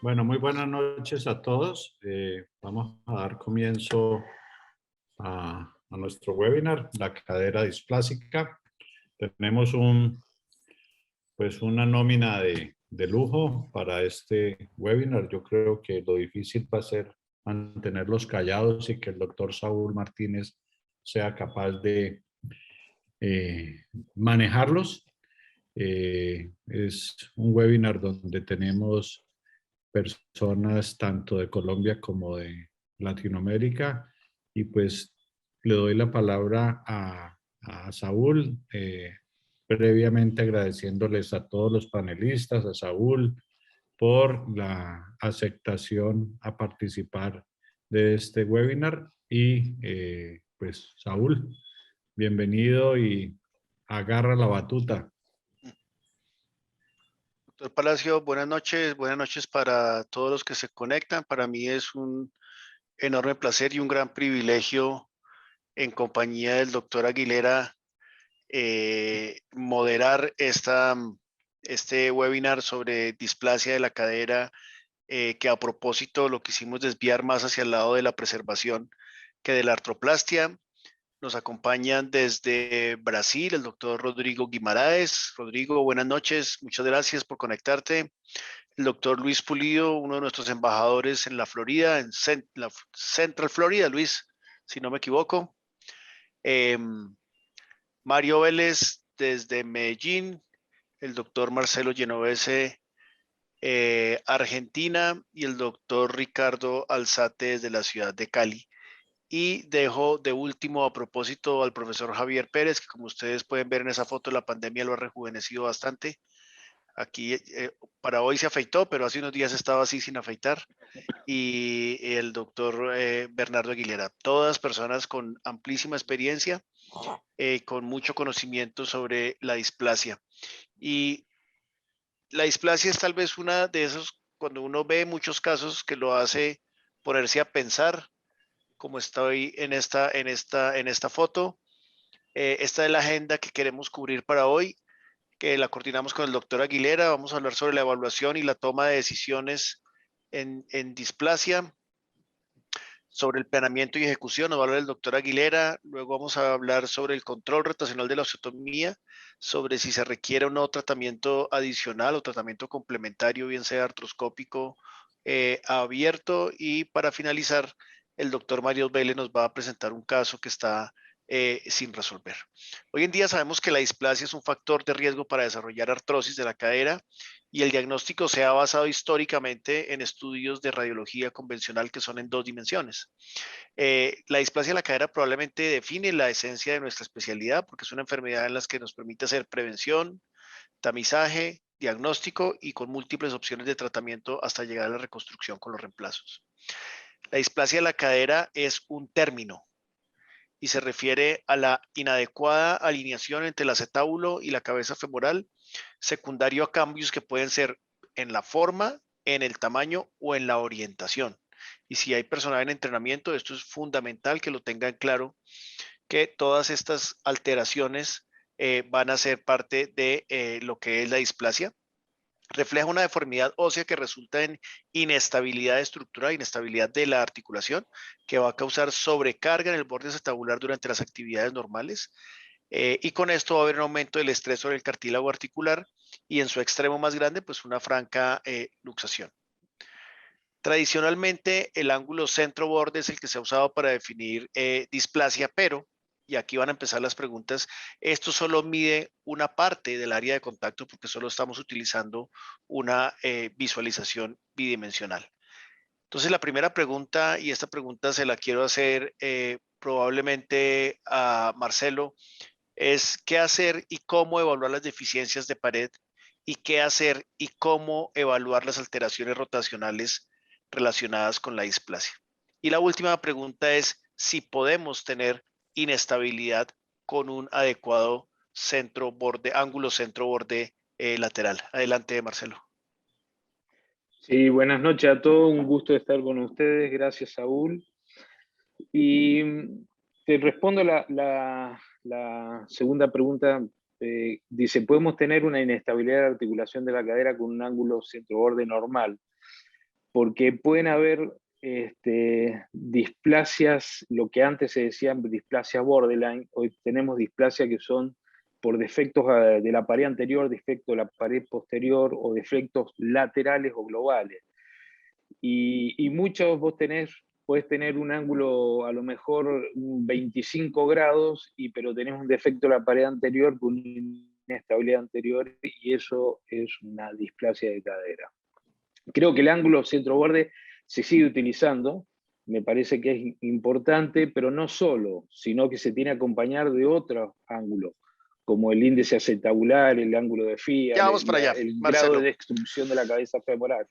Bueno, muy buenas noches a todos. Vamos a dar comienzo a nuestro webinar, la cadera displásica. Tenemos pues una nómina de lujo para este webinar. Yo creo que lo difícil va a ser mantenerlos callados y que el doctor Saúl Martínez sea capaz de manejarlos. Es un webinar donde tenemos personas tanto de Colombia como de Latinoamérica. Y pues le doy la palabra a Saúl, previamente agradeciéndoles a todos los panelistas, a Saúl, por la aceptación a participar de este webinar. Y pues Saúl, bienvenido y agarra la batuta. Doctor Palacio, buenas noches para todos los que se conectan. Para mí es un enorme placer y un gran privilegio en compañía del doctor Aguilera moderar este webinar sobre displasia de la cadera, que a propósito lo quisimos desviar más hacia el lado de la preservación que de la artroplastia. Nos acompañan desde Brasil el doctor Rodrigo Guimaraes. Rodrigo, buenas noches, muchas gracias por conectarte. El doctor Luis Pulido, uno de nuestros embajadores en la Florida, en la Central Florida, Luis, si no me equivoco. Mario Vélez desde Medellín, el doctor Marcelo Genovese, Argentina, y el doctor Ricardo Alzate desde la ciudad de Cali. Y dejo de último a propósito al profesor Javier Pérez, que como ustedes pueden ver en esa foto, la pandemia lo ha rejuvenecido bastante. Aquí para hoy se afeitó, pero hace unos días estaba así sin afeitar. Y el doctor Bernardo Aguilera, todas personas con amplísima experiencia, con mucho conocimiento sobre la displasia. Y la displasia es tal vez una de esos, cuando uno ve muchos casos que lo hace ponerse a pensar, como estoy en esta foto. Esta es la agenda que queremos cubrir para hoy, que la coordinamos con el doctor Aguilera. Vamos a hablar sobre la evaluación y la toma de decisiones en displasia, sobre el planeamiento y ejecución, nos va a hablar el doctor Aguilera. Luego vamos a hablar sobre el control rotacional de la osteotomía, sobre si se requiere o no tratamiento adicional o tratamiento complementario, bien sea artroscópico, abierto. Y para finalizar, el doctor Mario Vélez nos va a presentar un caso que está sin resolver. Hoy en día sabemos que la displasia es un factor de riesgo para desarrollar artrosis de la cadera, y el diagnóstico se ha basado históricamente en estudios de radiología convencional que son en 2 dimensiones. La displasia de la cadera probablemente define la esencia de nuestra especialidad, porque es una enfermedad en la que nos permite hacer prevención, tamizaje, diagnóstico y con múltiples opciones de tratamiento hasta llegar a la reconstrucción con los reemplazos. La displasia de la cadera es un término y se refiere a la inadecuada alineación entre el acetábulo y la cabeza femoral, secundario a cambios que pueden ser en la forma, en el tamaño o en la orientación. Y si hay personal en entrenamiento, esto es fundamental que lo tengan claro, que todas estas alteraciones van a ser parte de lo que es la displasia. Refleja una deformidad ósea que resulta en inestabilidad estructural, inestabilidad de la articulación, que va a causar sobrecarga en el borde acetabular durante las actividades normales. Y con esto va a haber un aumento del estrés sobre el cartílago articular y en su extremo más grande, pues una franca luxación. Tradicionalmente, el ángulo centro-borde es el que se ha usado para definir displasia, pero, y aquí van a empezar las preguntas, esto solo mide una parte del área de contacto porque solo estamos utilizando una visualización bidimensional. Entonces, la primera pregunta, y esta pregunta se la quiero hacer probablemente a Marcelo, es qué hacer y cómo evaluar las deficiencias de pared, y qué hacer y cómo evaluar las alteraciones rotacionales relacionadas con la displasia. Y la última pregunta es si podemos tener inestabilidad con un adecuado ángulo centro-borde lateral. Adelante, Marcelo. Sí, buenas noches a todos, un gusto estar con ustedes, gracias Saúl. Y te respondo la segunda pregunta. Dice, ¿podemos tener una inestabilidad de articulación de la cadera con un ángulo centro-borde normal? porque pueden haber displasias, lo que antes se decían displasias borderline, hoy tenemos displasias que son por defectos de la pared anterior, defectos de la pared posterior o defectos laterales o globales. Y muchos puedes tener un ángulo a lo mejor 25 grados, pero tenés un defecto de la pared anterior con inestabilidad anterior y eso es una displasia de cadera. Creo que el ángulo centro-borde se sigue utilizando, me parece que es importante, pero no solo, sino que se tiene que acompañar de otros ángulos, como el índice acetabular, el ángulo de Fiat, Ya vamos para allá, el Marcelo. grado de extrusión de la cabeza femoral.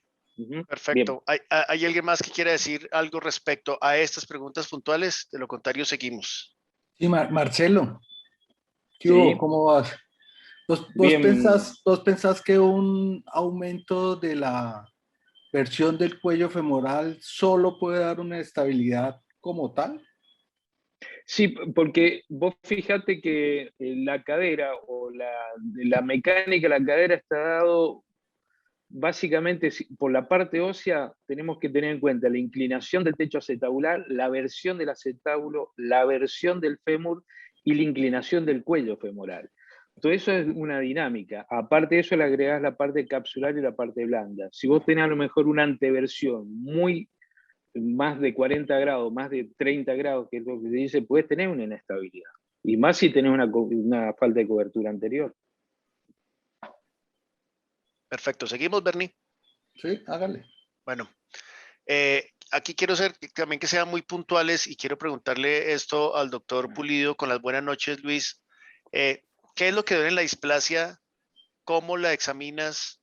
Perfecto. ¿Hay alguien más que quiera decir algo respecto a estas preguntas puntuales? De lo contrario, seguimos. Sí, Marcelo, ¿qué Sí. hubo? ¿Cómo vas? ¿Vos pensás que un aumento de la versión del cuello femoral solo puede dar una estabilidad como tal? Sí, porque vos fíjate que la cadera o la mecánica de la cadera está dado básicamente por la parte ósea. Tenemos que tener en cuenta la inclinación del techo acetabular, la versión del acetábulo, la versión del fémur y la inclinación del cuello femoral. Todo eso es una dinámica. Aparte de eso le agregás la parte capsular y la parte blanda. Si vos tenés a lo mejor una anteversión más de 40 grados, más de 30 grados, que es lo que se dice, puedes tener una inestabilidad. Y más si tenés una falta de cobertura anterior. Perfecto. ¿Seguimos, Bernie? Sí, hágale. Bueno, aquí quiero ser también que sean muy puntuales y quiero preguntarle esto al doctor Pulido con las buenas noches, Luis. ¿Qué es lo que duele en la displasia? ¿Cómo la examinas?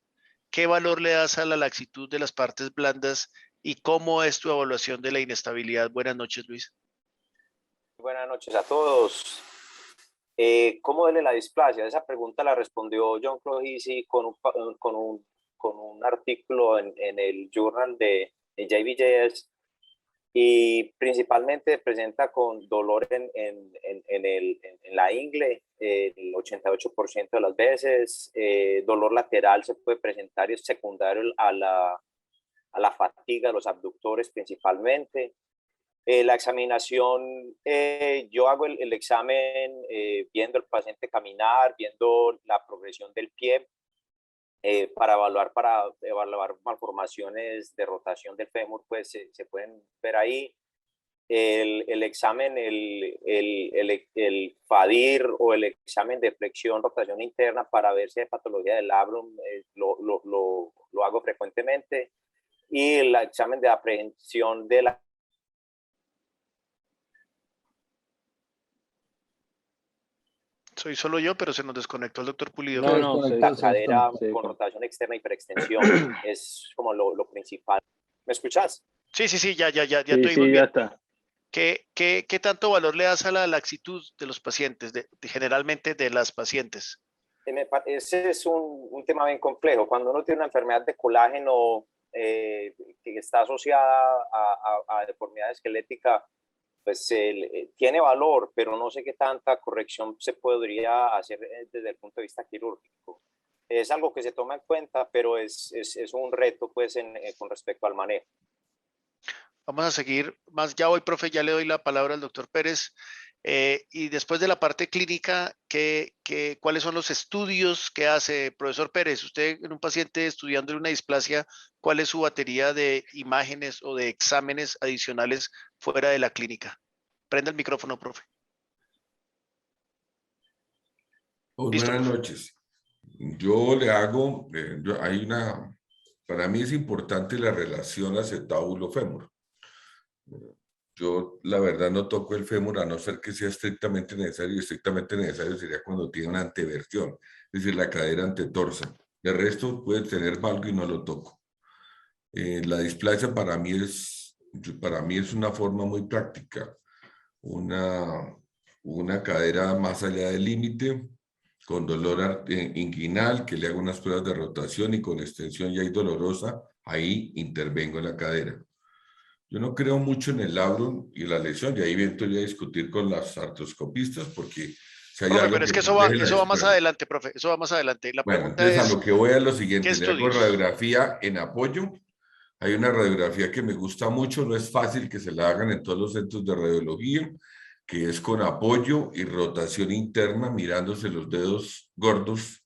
¿Qué valor le das a la laxitud de las partes blandas? ¿Y cómo es tu evaluación de la inestabilidad? Buenas noches, Luis. Buenas noches a todos. ¿Cómo duele la displasia? Esa pregunta la respondió John Clohisi con un artículo en el journal de JBJS, y principalmente presenta con dolor en la ingle, el 88% de las veces. Dolor lateral se puede presentar y es secundario a la fatiga de los abductores principalmente. La examinación, yo hago el examen viendo al paciente caminar, viendo la progresión del pie, para evaluar malformaciones de rotación del fémur, pues se pueden ver ahí. El examen, el FADIR o el examen de flexión, rotación interna para ver si hay patología del labrum, lo hago frecuentemente. Y el examen de aprehensión de la Soy solo yo, pero se nos desconectó el doctor Pulido. Cadera con rotación externa y hiperextensión es como lo principal. ¿Me escuchas? Sí, ya te oímos bien. Ya está. ¿Qué tanto valor le das a la laxitud de los pacientes, generalmente de las pacientes? Ese es un tema bien complejo. Cuando uno tiene una enfermedad de colágeno que está asociada a deformidad esquelética, pues tiene valor, pero no sé qué tanta corrección se podría hacer desde el punto de vista quirúrgico. Es algo que se toma en cuenta, pero es un reto pues con respecto al manejo. Vamos a seguir más. Ya hoy, profe, ya le doy la palabra al doctor Pérez. Y después de la parte clínica, ¿cuáles son los estudios que hace, profesor Pérez? Usted en un paciente estudiando una displasia, ¿cuál es su batería de imágenes o de exámenes adicionales fuera de la clínica? Prenda el micrófono, profe. Buenas noches. Yo le hago, para mí es importante la relación acetábulo-fémur. Yo, la verdad, no toco el fémur a no ser que sea estrictamente necesario, y estrictamente necesario sería cuando tiene una anteversión, es decir, la cadera antetorsa. De resto, puede tener valgo y no lo toco. La displasia para mí es una forma muy práctica. Una cadera más allá del límite, con dolor inguinal, que le hago unas pruebas de rotación y con extensión ya hay dolorosa, ahí intervengo en la cadera. Yo no creo mucho en el labrum y la lesión, y ahí evento ya a discutir con las artroscopistas, porque si hay profe, algo pero es que eso va más adelante, profe, eso va más adelante. La pregunta entonces es, a lo que voy a lo siguiente, ¿qué le hago estudios? radiografía en apoyo Hay una radiografía que me gusta mucho, no es fácil que se la hagan en todos los centros de radiología, que es con apoyo y rotación interna, mirándose los dedos gordos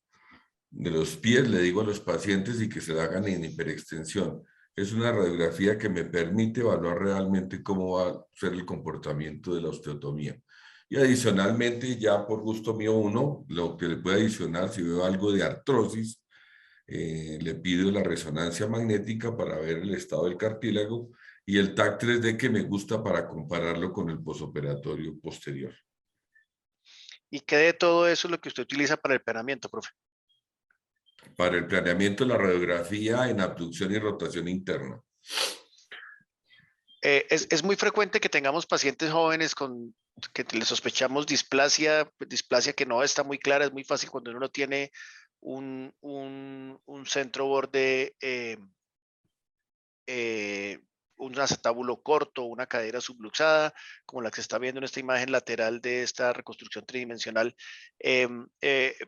de los pies, le digo a los pacientes, y que se la hagan en hiperextensión. Es una radiografía que me permite evaluar realmente cómo va a ser el comportamiento de la osteotomía. Y adicionalmente, ya por gusto mío uno, lo que le puede adicionar, si veo algo de artrosis, le pido la resonancia magnética para ver el estado del cartílago y el TAC 3D que me gusta para compararlo con el posoperatorio posterior. ¿Y qué de todo eso es lo que usted utiliza para el planeamiento, profe? Para el planeamiento, la radiografía en abducción y rotación interna. Es muy frecuente que tengamos pacientes jóvenes que le sospechamos displasia que no está muy clara. Es muy fácil cuando uno no tiene un centro borde, un acetábulo corto, una cadera subluxada, como la que se está viendo en esta imagen lateral de esta reconstrucción tridimensional.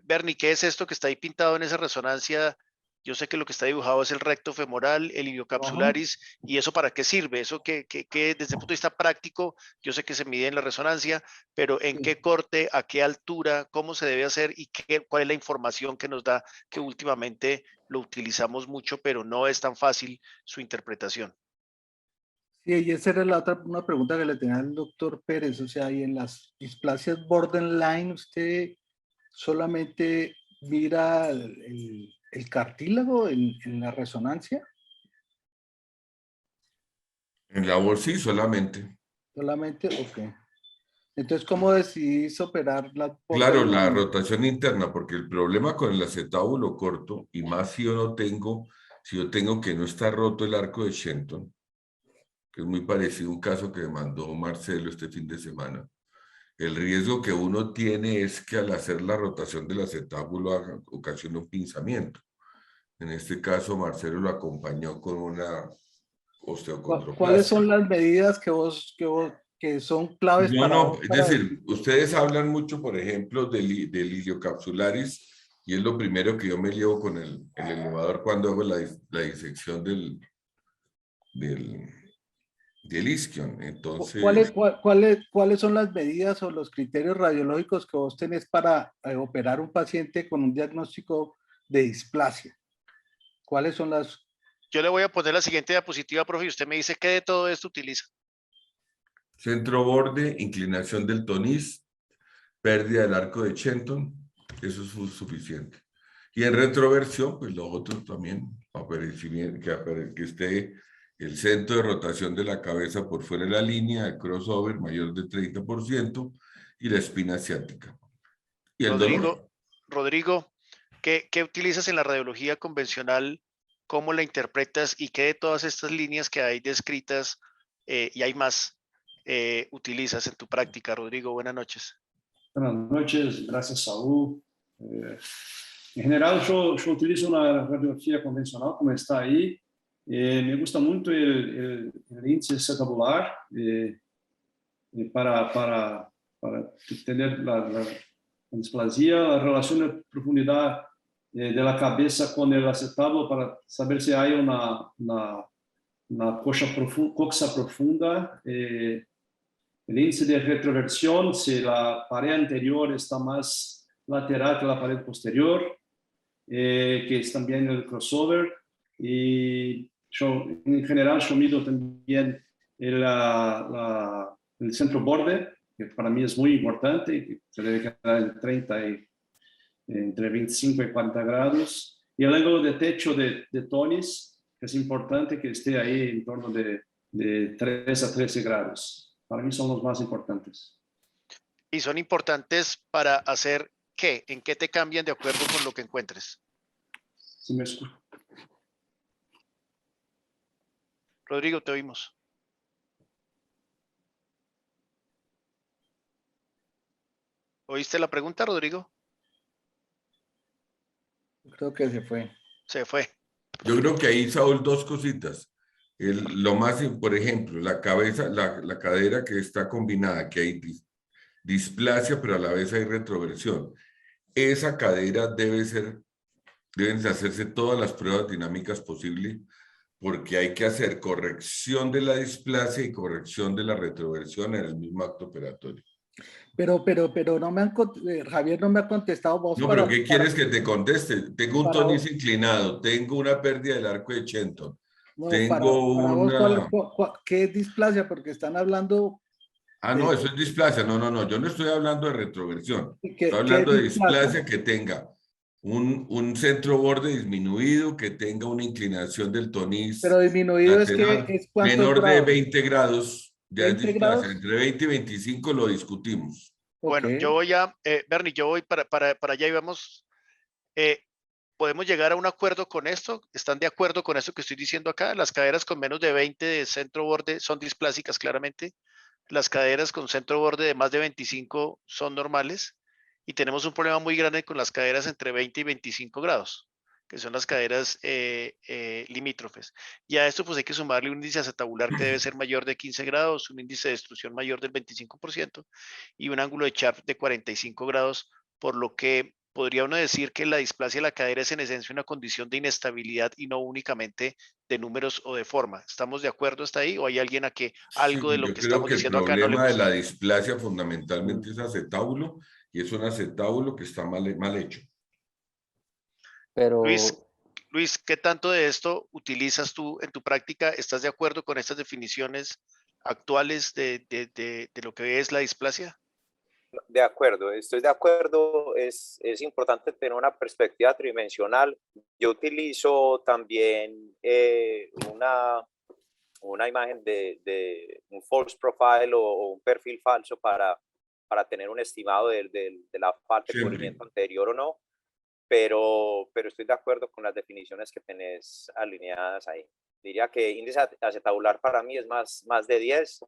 Bernie, ¿qué es esto que está ahí pintado en esa resonancia? Yo sé que lo que está dibujado es el recto femoral, el iliocapsularis, ¿y eso para qué sirve? Eso que desde el punto de vista práctico, yo sé que se mide en la resonancia, pero ¿en qué corte, a qué altura, cómo se debe hacer y cuál es la información que nos da, que últimamente lo utilizamos mucho, pero no es tan fácil su interpretación? Sí, y esa era una pregunta que le tenía al doctor Pérez. O sea, y en las displasias borderline, ¿usted solamente mira el cartílago en la resonancia? En la bolsa solamente. Solamente, ok. Entonces, ¿cómo decidís operar la Claro, la borderline? rotación interna, porque el problema con el acetábulo corto, y más si yo tengo que no está roto el arco de Shenton, que es muy parecido a un caso que mandó Marcelo este fin de semana. El riesgo que uno tiene es que al hacer la rotación del acetábulo ocasiona un pinzamiento. En este caso, Marcelo lo acompañó con una osteocondroplasia. ¿Cuáles son las medidas que son claves Es decir, ustedes hablan mucho, por ejemplo, del iliocapsularis, y es lo primero que yo me llevo con el elevador cuando hago la disección del isquion. Entonces, ¿Cuáles son las medidas o los criterios radiológicos que vos tenés para operar un paciente con un diagnóstico de displasia? ¿Cuáles son las? Yo le voy a poner la siguiente diapositiva, profe, y usted me dice qué de todo esto utiliza. Centro borde, inclinación del toniz, pérdida del arco de Shenton, eso es suficiente. Y en retroversión, pues lo otro también, que esté el centro de rotación de la cabeza por fuera de la línea, el crossover mayor de 30% y la espina asiática. Y el dolor. Rodrigo, ¿qué utilizas en la radiología convencional? ¿Cómo la interpretas? ¿Y qué de todas estas líneas que hay descritas, y hay más, utilizas en tu práctica? Rodrigo, buenas noches. Buenas noches, gracias Saúl. En general yo utilizo una radiografía convencional como está ahí. Me gusta mucho el índice acetabular para tener la displasia, la relación de profundidad de la cabeza con el acetábulo para saber si hay una coxa profunda. El índice de retroversión, si la pared anterior está más lateral que la pared posterior, que es también el crossover. Y en general yo mido también el centro borde, que para mí es muy importante, que se debe quedar entre 25 y 40 grados. Y el ángulo de techo de tonis, que es importante que esté ahí en torno de 3 a 13 grados. Para mí son los más importantes. ¿Y son importantes para hacer qué? ¿En qué te cambian de acuerdo con lo que encuentres? ¿Sí me escucho? Rodrigo, te oímos. ¿Oíste la pregunta, Rodrigo? Creo que se fue. Se fue. Yo creo que ahí, Saúl, dos cositas. Lo más, por ejemplo, la cabeza, la cadera que está combinada, que hay displasia, pero a la vez hay retroversión. Esa cadera deben hacerse todas las pruebas dinámicas posibles, porque hay que hacer corrección de la displasia y corrección de la retroversión en el mismo acto operatorio. Pero no me han, Javier no me ha contestado vos No, pero ¿qué quieres que te conteste? Tengo un tonis inclinado, tengo una pérdida del arco de Shenton, no, tengo para vos, una... ¿qué es displasia? Porque están hablando Ah, no, eso es displasia. No, yo no estoy hablando de retroversión. ¿qué Estoy es hablando de displasia? displasia que tenga un centro borde disminuido, que tenga una inclinación del tonis Pero disminuido lateral es ¿cuántos menor de grados? 20 grados, ya es 20 displasia. grados. Entre 20 y 25 lo discutimos. Bueno, Ok. yo voy a, Bernie, yo voy para allá y vamos, ¿podemos llegar a un acuerdo con esto? ¿Están de acuerdo con esto que estoy diciendo acá? Las caderas con menos de 20 de centro borde son displásicas claramente. Las caderas con centro borde de más de 25 son normales. Y tenemos un problema muy grande con las caderas entre 20 y 25 grados, que son las caderas limítrofes. Y a esto pues hay que sumarle un índice acetabular que debe ser mayor de 15 grados, un índice de destrucción mayor del 25% y un ángulo de Sharp de 45 grados, por lo que podría uno decir que la displasia de la cadera es en esencia una condición de inestabilidad y no únicamente de números o de forma. ¿Estamos de acuerdo hasta ahí o hay alguien a que algo de Sí, lo yo que creo estamos que el diciendo acá no le problema de gusta? la displasia fundamentalmente es acetábulo, y es un acetábulo que está mal hecho. Pero Luis, ¿qué tanto de esto utilizas tú en tu práctica? ¿Estás de acuerdo con estas definiciones actuales de lo que es la displasia? De acuerdo, estoy de acuerdo. Es importante tener una perspectiva tridimensional. Yo utilizo también una imagen de un false profile o un perfil falso para tener un estimado de la falta de cubrimiento anterior o no, pero estoy de acuerdo con las definiciones que tenés alineadas ahí. Diría que índice acetabular para mí es más de 10.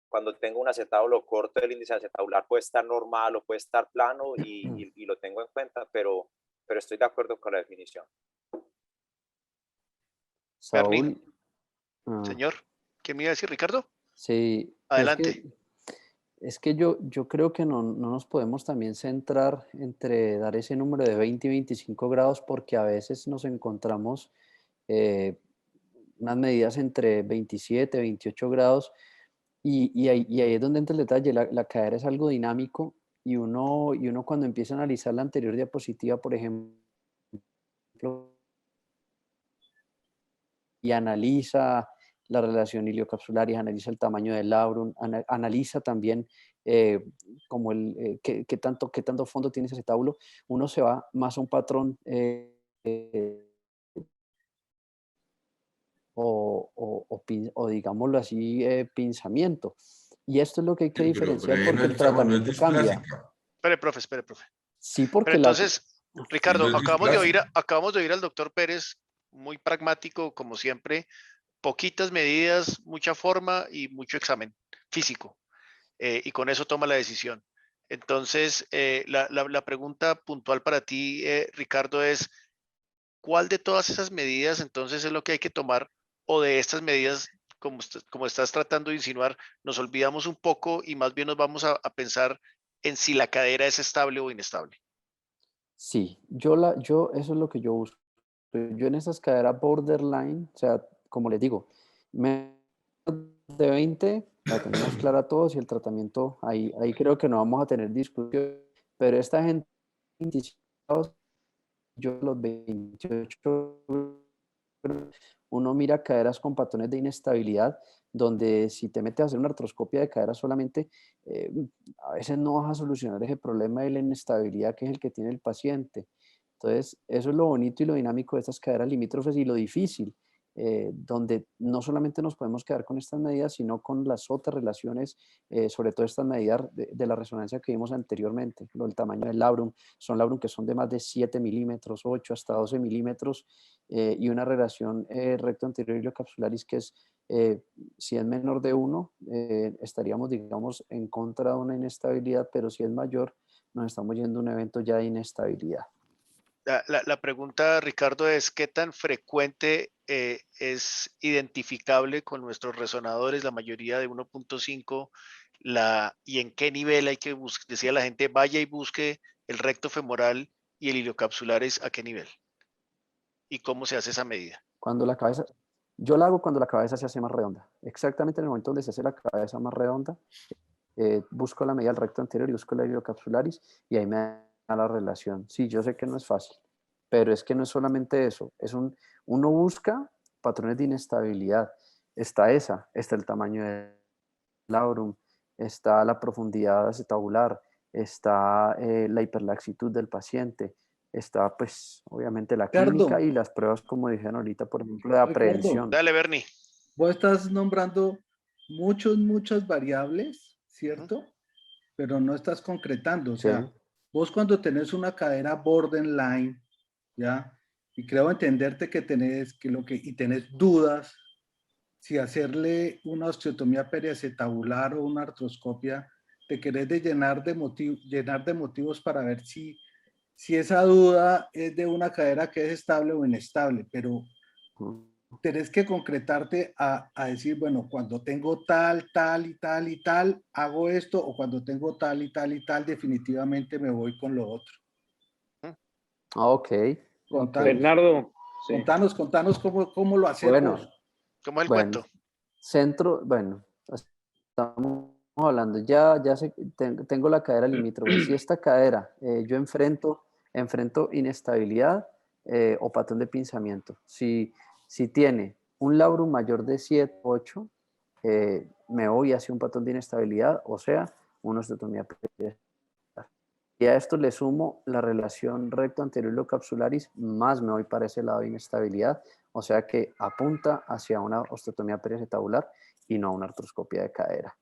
Cuando tengo un acetábulo corto, el índice acetabular puede estar normal o puede estar plano y lo tengo en cuenta, pero estoy de acuerdo con la definición. Bernie, Saúl, señor, ¿qué me iba a decir, Ricardo? sí, Adelante. es que yo creo que no nos podemos también centrar entre dar ese número de 20 y 25 grados porque a veces nos encontramos unas medidas entre 27, 28 grados y ahí es donde entra el detalle. La cadera es algo dinámico y uno cuando empieza a analizar la anterior diapositiva, por ejemplo, y analiza la relación iliocapsular y analiza el tamaño del labrum, analiza también como qué tanto fondo tiene ese acetábulo, uno se va más a un patrón o digámoslo así, pinzamiento. Y esto es lo que hay que diferenciar Pero porque el no es tratamiento cambia. displásica. Espere, profe. Sí, Pero porque entonces, Sí, Ricardo, no es acabamos de oír al doctor Pérez, muy pragmático, como siempre, poquitas medidas, mucha forma y mucho examen físico. Y con eso toma la decisión. Entonces, la pregunta puntual para ti, Ricardo, es, ¿cuál de todas esas medidas entonces es lo que hay que tomar? O de estas medidas, como estás tratando de insinuar, nos olvidamos un poco y más bien nos vamos a pensar en si la cadera es estable o inestable. Sí, eso es lo que yo busco. Yo en esas caderas borderline, o sea, como les digo, menos de 20 la tenemos clara todos y el tratamiento, ahí creo que no vamos a tener discusión, pero esta gente, yo los 28, uno mira caderas con patrones de inestabilidad, donde si te metes a hacer una artroscopia de cadera solamente, a veces no vas a solucionar ese problema de la inestabilidad que es el que tiene el paciente. Entonces, eso es lo bonito y lo dinámico de estas caderas limítrofes y lo difícil, donde no solamente nos podemos quedar con estas medidas, sino con las otras relaciones, sobre todo estas medidas de la resonancia que vimos anteriormente, el tamaño del labrum, son labrum que son de más de 7 milímetros, 8 hasta 12 milímetros, y una relación recto anterior iliocapsularis que es, si es menor de 1, estaríamos, digamos, en contra de una inestabilidad, pero si es mayor, nos estamos yendo a un evento ya de inestabilidad. La pregunta, Ricardo, es ¿qué tan frecuente es identificable con nuestros resonadores, la mayoría de 1.5, y en qué nivel hay que buscar? Decía la gente, vaya y busque el recto femoral y el iliocapsulares, ¿a qué nivel? ¿Y cómo se hace esa medida? Cuando la cabeza, Yo la hago cuando la cabeza se hace más redonda. Exactamente en el momento donde se hace la cabeza más redonda, busco la medida del recto anterior y busco la iliocapsularis y ahí me da la relación. Sí, yo sé que no es fácil, pero es que no es solamente eso. Uno busca patrones de inestabilidad. Está el tamaño del labrum, está la profundidad acetabular, está la hiperlaxitud del paciente, está pues obviamente la clínica y las pruebas, como dijeron ahorita, por ejemplo, de aprehensión. Dale, Bernie. Vos estás nombrando muchas variables, ¿cierto? Pero no estás concretando. O sea, vos cuando tenés una cadera borderline, ¿ya? Y creo entenderte que tenés, y tenés dudas si hacerle una osteotomía periacetabular o una artroscopia, te querés llenar de motivos para ver si esa duda es de una cadera que es estable o inestable, pero tenés que concretarte a decir, bueno, cuando tengo tal y tal, hago esto, o cuando tengo tal y tal, definitivamente me voy con lo otro. Ok. Bernardo. Contanos cómo lo hacemos. Bueno, ¿Cómo es el cuento? Estamos hablando, ya tengo la cadera limítrofe. Si esta cadera yo enfrento inestabilidad o patrón de pinzamiento. Si tiene un labrum mayor de 7, 8, me voy hacia un patrón de inestabilidad, o sea, una osteotomía periacetabular. Y a esto le sumo la relación recto anterior capsularis, más me voy para ese lado de inestabilidad, o sea que apunta hacia una osteotomía periacetabular y no a una artroscopia de cadera.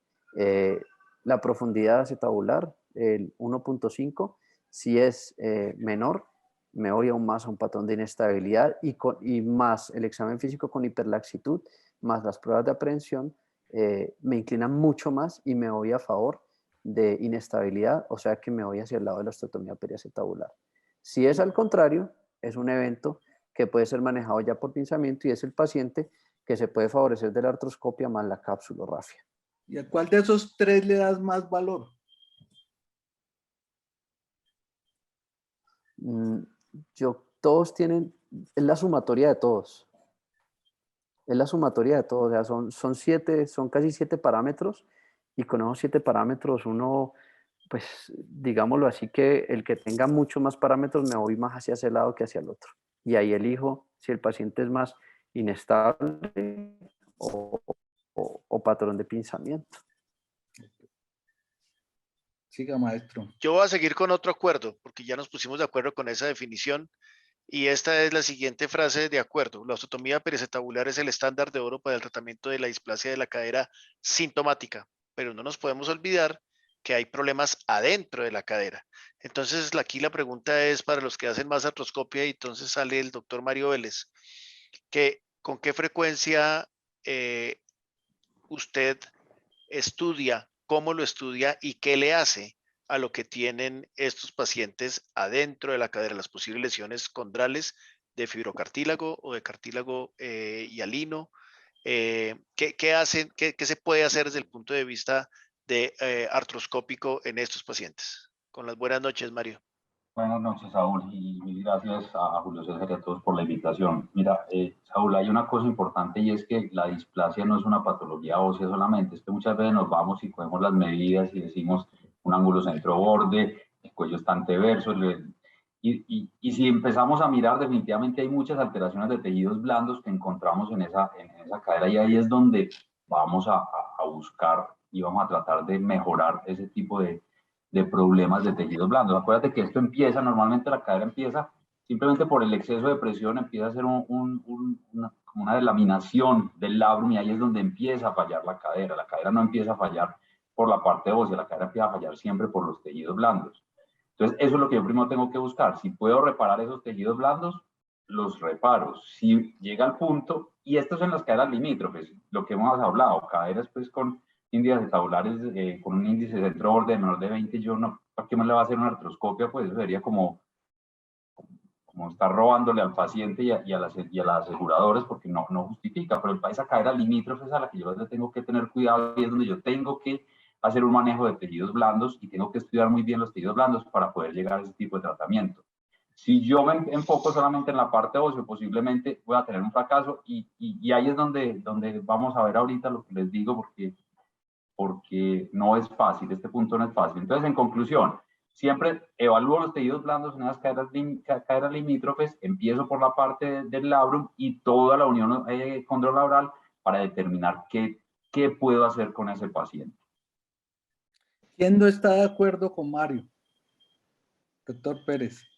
La profundidad acetabular, el 1.5, si es menor, me voy aún más a un patrón de inestabilidad y más el examen físico con hiperlaxitud, más las pruebas de aprehensión, me inclinan mucho más y me voy a favor de inestabilidad, o sea que me voy hacia el lado de la osteotomía periacetabular. Si es al contrario, es un evento que puede ser manejado ya por pinzamiento y es el paciente que se puede favorecer de la artroscopia más la capsulorrafia. ¿Y a cuál de esos tres le das más valor? Todos tienen, es la sumatoria de todos. Es la sumatoria de todos, o sea, son casi 7 parámetros y con esos 7 parámetros uno, pues digámoslo así, que el que tenga muchos más parámetros me voy más hacia ese lado que hacia el otro. Y ahí elijo si el paciente es más inestable o patrón de pinzamiento. Siga, maestro. Yo voy a seguir con otro acuerdo, porque ya nos pusimos de acuerdo con esa definición. Y esta es la siguiente frase de acuerdo. La osteotomía periacetabular es el estándar de oro para el tratamiento de la displasia de la cadera sintomática, pero no nos podemos olvidar que hay problemas adentro de la cadera. Entonces, aquí la pregunta es para los que hacen más artroscopia, y entonces sale el doctor Mario Vélez, que con qué frecuencia usted estudia, cómo lo estudia y qué le hace a lo que tienen estos pacientes adentro de la cadera, las posibles lesiones condrales de fibrocartílago o de cartílago hialino. ¿Qué hacen? ¿Qué se puede hacer desde el punto de vista de artroscópico en estos pacientes? Con las buenas noches, Mario. Buenas noches, Saúl, y mil gracias a Julio César y a todos por la invitación. Mira, Saúl, hay una cosa importante y es que la displasia no es una patología ósea solamente, es que muchas veces nos vamos y cogemos las medidas y decimos un ángulo centro-borde, el cuello está anteverso, y si empezamos a mirar, definitivamente hay muchas alteraciones de tejidos blandos que encontramos en esa cadera, y ahí es donde vamos a buscar y vamos a tratar de mejorar ese tipo de problemas de tejidos blandos. Acuérdate que esto empieza, normalmente la cadera empieza simplemente por el exceso de presión, empieza a ser una delaminación del labrum, y ahí es donde empieza a fallar la cadera. La cadera no empieza a fallar por la parte ósea, la cadera empieza a fallar siempre por los tejidos blandos. Entonces, eso es lo que yo primero tengo que buscar. Si puedo reparar esos tejidos blandos, los reparo. Si llega al punto, y esto es en las caderas limítrofes, lo que hemos hablado, caderas pues con índices acetaulares con un índice de centro-borde de menor de 20, yo no, ¿para qué me le va a hacer una artroscopia? Pues eso sería como estar robándole al paciente y a las aseguradoras, porque no justifica, pero esa cadera limítrofe es a la que yo tengo que tener cuidado, y es donde yo tengo que hacer un manejo de tejidos blandos y tengo que estudiar muy bien los tejidos blandos para poder llegar a ese tipo de tratamiento. Si yo me enfoco solamente en la parte ósea, posiblemente voy a tener un fracaso y ahí es donde vamos a ver ahorita lo que les digo, porque no es fácil, este punto no es fácil. Entonces, en conclusión, siempre evalúo los tejidos blandos en esas caderas limítrofes, empiezo por la parte del labrum y toda la unión condrolabral para determinar qué puedo hacer con ese paciente. ¿Quién no está de acuerdo con Mario? Doctor Pérez.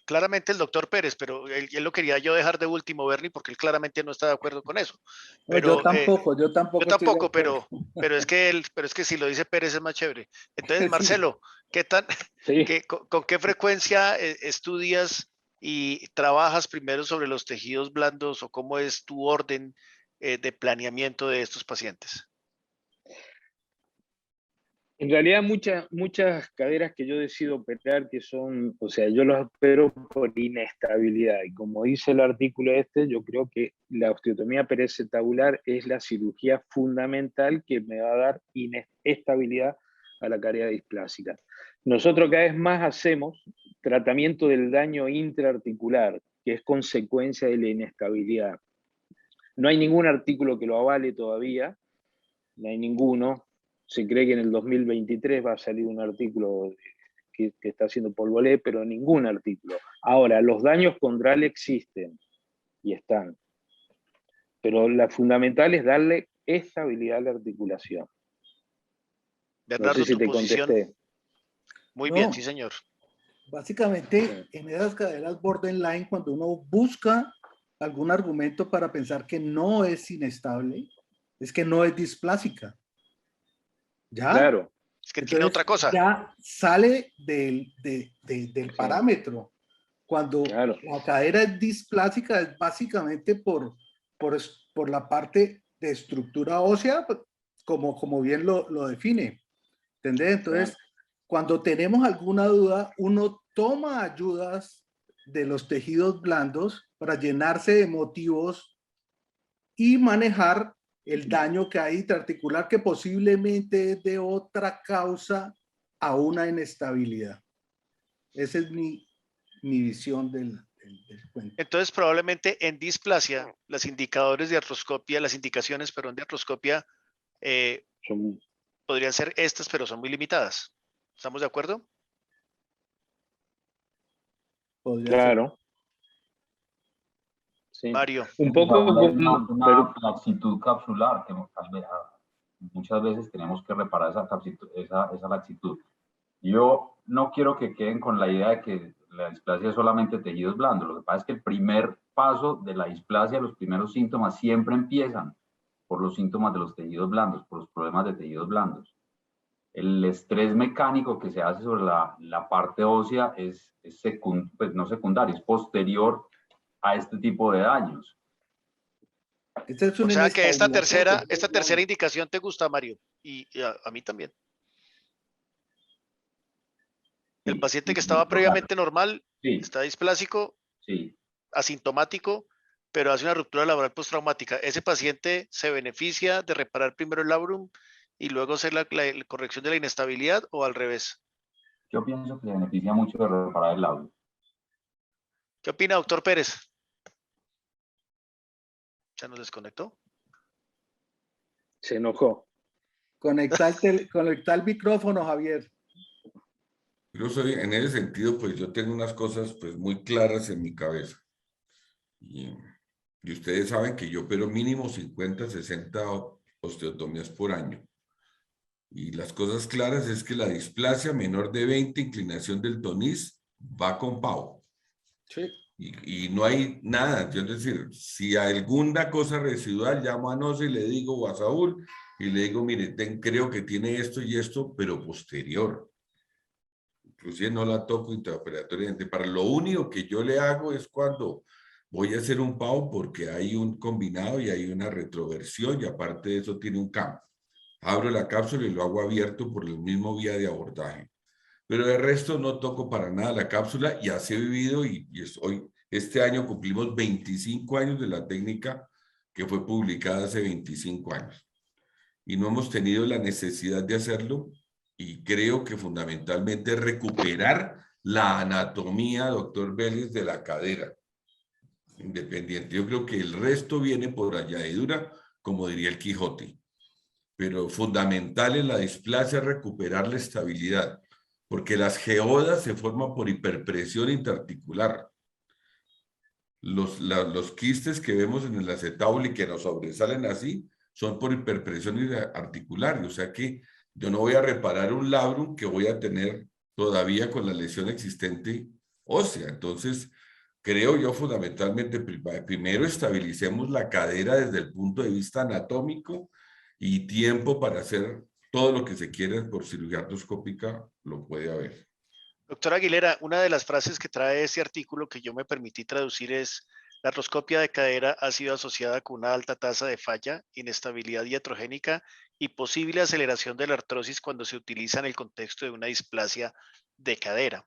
Claramente el doctor Pérez, pero él lo quería yo dejar de último, Bernie, porque él claramente no está de acuerdo con eso. Pero, yo tampoco. yo tampoco, pero es que si lo dice Pérez es más chévere. Entonces, Marcelo, Sí. ¿con qué frecuencia estudias y trabajas primero sobre los tejidos blandos o cómo es tu orden de planeamiento de estos pacientes? En realidad muchas caderas que yo decido operar que son, o sea, yo las opero por inestabilidad y como dice el artículo yo creo que la osteotomía perecettabular es la cirugía fundamental que me va a dar inestabilidad a la cadera displásica. Nosotros cada vez más hacemos tratamiento del daño intraarticular, que es consecuencia de la inestabilidad. No hay ningún artículo que lo avale todavía, no hay ninguno. Se cree que en el 2023 va a salir un artículo que está haciendo Polvolé, pero ningún artículo. Ahora, los daños condrales existen y están. Pero la fundamental es darle estabilidad a la articulación. Bernardo, no sé si te posición. contesté. Muy bien, sí, señor. Básicamente, en esas caderas borderline, cuando uno busca algún argumento para pensar que no es inestable, es que no es displásica. ¿Ya? Claro. Es que tiene otra cosa. Ya sale del parámetro. Cuando la cadera es displásica es básicamente por la parte de estructura ósea, como bien lo define. ¿Entendés? Entonces, cuando tenemos alguna duda, uno toma ayudas de los tejidos blandos para llenarse de motivos y manejar el daño que hay intraarticular que posiblemente es de otra causa a una inestabilidad. Esa es mi visión del cuento. Entonces, probablemente en displasia, las indicaciones de artroscopia podrían ser estas, pero son muy limitadas. ¿Estamos de acuerdo? Claro. Sí. Mario. Un poco una laxitud capsular, que muchas veces tenemos que reparar esa laxitud. Yo no quiero que queden con la idea de que la displasia es solamente tejidos blandos. Lo que pasa es que el primer paso de la displasia, los primeros síntomas siempre empiezan por los síntomas de los tejidos blandos, por los problemas de tejidos blandos. El estrés mecánico que se hace sobre la parte ósea pues no secundario, es posterior a este tipo de daños. O sea que esta tercera indicación te gusta, Mario, y a mí también. El paciente que estaba previamente normal, está displásico, asintomático, pero hace una ruptura laboral postraumática. ¿Ese paciente se beneficia de reparar primero el labrum y luego hacer la corrección de la inestabilidad o al revés? Yo pienso que beneficia mucho de reparar el labrum. ¿Qué opina, doctor Pérez? ¿Se nos desconectó? Se enojó. Conecta el micrófono, Javier. Yo soy, en ese sentido, pues yo tengo unas cosas pues muy claras en mi cabeza. Y ustedes saben que yo opero mínimo 50, 60 osteotomías por año. Y las cosas claras es que la displasia menor de 20, inclinación del toniz, va con PAO. Sí. Y no hay nada. Es decir, si hay alguna cosa residual, llamo a Noce y le digo, o a Saúl, y le digo, mire, creo que tiene esto y esto, pero posterior. Inclusive no la toco intraoperatoriamente. Para lo único que yo le hago es cuando voy a hacer un PAO porque hay un combinado y hay una retroversión y aparte de eso tiene un campo. Abro la cápsula y lo hago abierto por el mismo vía de abordaje. Pero de resto no toco para nada la cápsula y así he vivido y este año cumplimos 25 años de la técnica que fue publicada hace 25 años. Y no hemos tenido la necesidad de hacerlo y creo que fundamentalmente recuperar la anatomía, doctor Vélez, de la cadera, independiente. Yo creo que el resto viene por añadidura, como diría el Quijote. Pero fundamental en la displasia es recuperar la estabilidad, porque las geodas se forman por hiperpresión interarticular. Los quistes que vemos en el acetábulo y que nos sobresalen así son por hiperpresión articular, o sea que yo no voy a reparar un labrum que voy a tener todavía con la lesión existente ósea. Entonces, creo yo fundamentalmente, primero estabilicemos la cadera desde el punto de vista anatómico y tiempo para hacer todo lo que se quiera por cirugía artroscópica lo puede haber. Doctora Aguilera, una de las frases que trae ese artículo que yo me permití traducir es: la artroscopia de cadera ha sido asociada con una alta tasa de falla, inestabilidad iatrogénica y posible aceleración de la artrosis cuando se utiliza en el contexto de una displasia de cadera.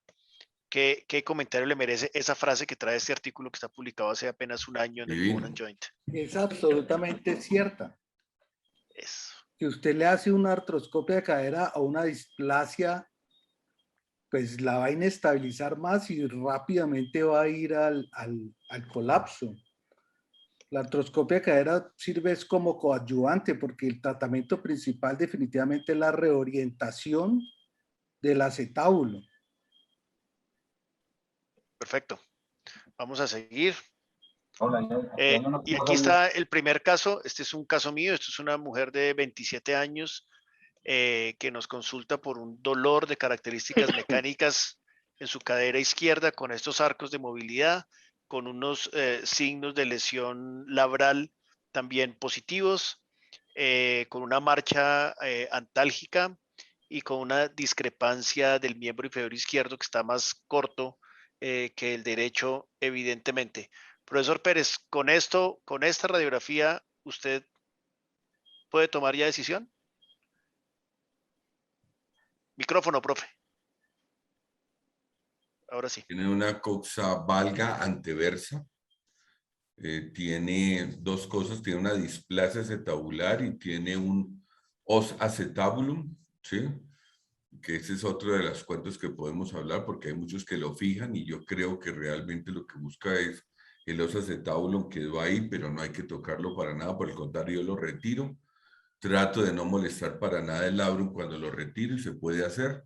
¿Qué comentario le merece esa frase que trae este artículo que está publicado hace apenas un año en el Bone and Joint? Es absolutamente cierta. Eso. Si usted le hace una artroscopia de cadera o una displasia, pues la va a inestabilizar más y rápidamente va a ir al colapso. La artroscopia de cadera sirve como coadyuvante porque el tratamiento principal definitivamente es la reorientación del acetábulo. Perfecto. Vamos a seguir. Hola, Y aquí está el primer caso. Este es un caso mío. Esto es una mujer de 27 años que nos consulta por un dolor de características mecánicas en su cadera izquierda con estos arcos de movilidad, con unos signos de lesión labral también positivos, con una marcha antálgica y con una discrepancia del miembro inferior izquierdo que está más corto que el derecho, evidentemente. Profesor Pérez, con esto, con esta radiografía, ¿usted puede tomar ya decisión? Micrófono, profe. Ahora sí. Tiene una coxa valga anteversa. Tiene dos cosas. Tiene una displasia acetabular y tiene un os acetabulum, ¿sí? Que ese es otro de las cuentas que podemos hablar porque hay muchos que lo fijan y yo creo que realmente lo que busca es el os acetabulum, quedó ahí, pero no hay que tocarlo para nada. Por el contrario, yo lo retiro. Trato de no molestar para nada el labrum cuando lo retiro y se puede hacer.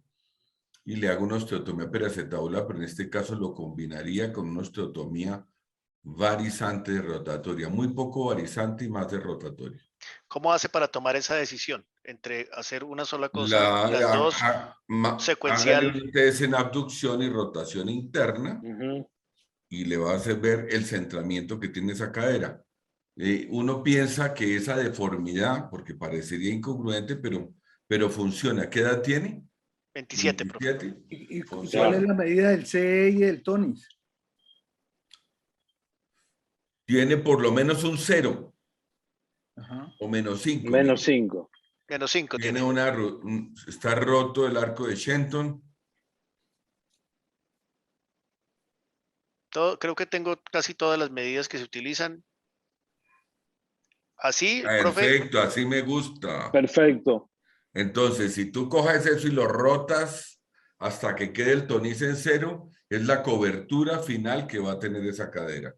Y le hago una osteotomía peracetabular, pero en este caso lo combinaría con una osteotomía varizante de rotatoria, muy poco varizante y más de rotatoria. ¿Cómo hace para tomar esa decisión entre hacer una sola cosa, las dos, secuencial? Hágale un test en abducción y rotación interna y le va a hacer ver el centramiento que tiene esa cadera. Uno piensa que esa deformidad, porque parecería incongruente, pero funciona. ¿Qué edad tiene? 27, profe. ¿Y cuál es la medida del CE y del tonis? Tiene por lo menos un 0. Ajá. O menos 5. Menos 5. Menos 5 tiene. Está roto el arco de Shenton. Creo que tengo casi todas las medidas que se utilizan. Así, profe. Perfecto, así me gusta. Perfecto. Entonces, si tú coges eso y lo rotas hasta que quede el toniz en 0, es la cobertura final que va a tener esa cadera.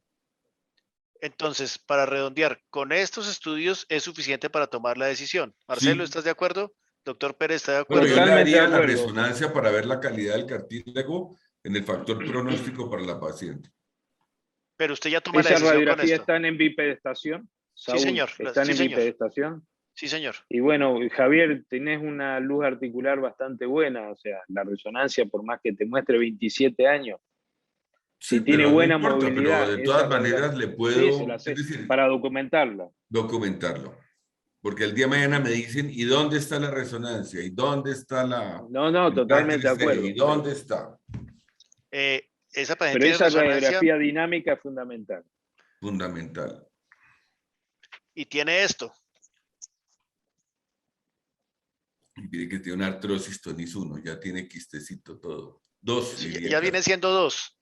Entonces, para redondear, con estos estudios es suficiente para tomar la decisión. Marcelo, Sí. ¿estás de acuerdo? Doctor Pérez, ¿está de acuerdo? Bueno, yo le haría la resonancia para ver la calidad del cartílago en el factor pronóstico para la paciente. Pero usted ya toma la ¿Esa decisión con radiografía esto? están en bipedestación? Sí, señor. ¿Están en bipedestación? Sí, señor. Y bueno, Javier, tenés una luz articular bastante buena, o sea, la resonancia, por más que te muestre 27 años, si tiene buena movilidad. Pero de todas maneras le puedo, es decir, para documentarlo. Documentarlo. Porque el día de mañana me dicen, ¿y dónde está la resonancia? ¿Y dónde está la... No, totalmente de acuerdo. ¿Y dónde está? Esa pero esa radiografía dinámica es fundamental. Fundamental. Y tiene esto. Mire que tiene una artrosis tonis 1, ya tiene quistecito todo. 2. Ya viene siendo 2.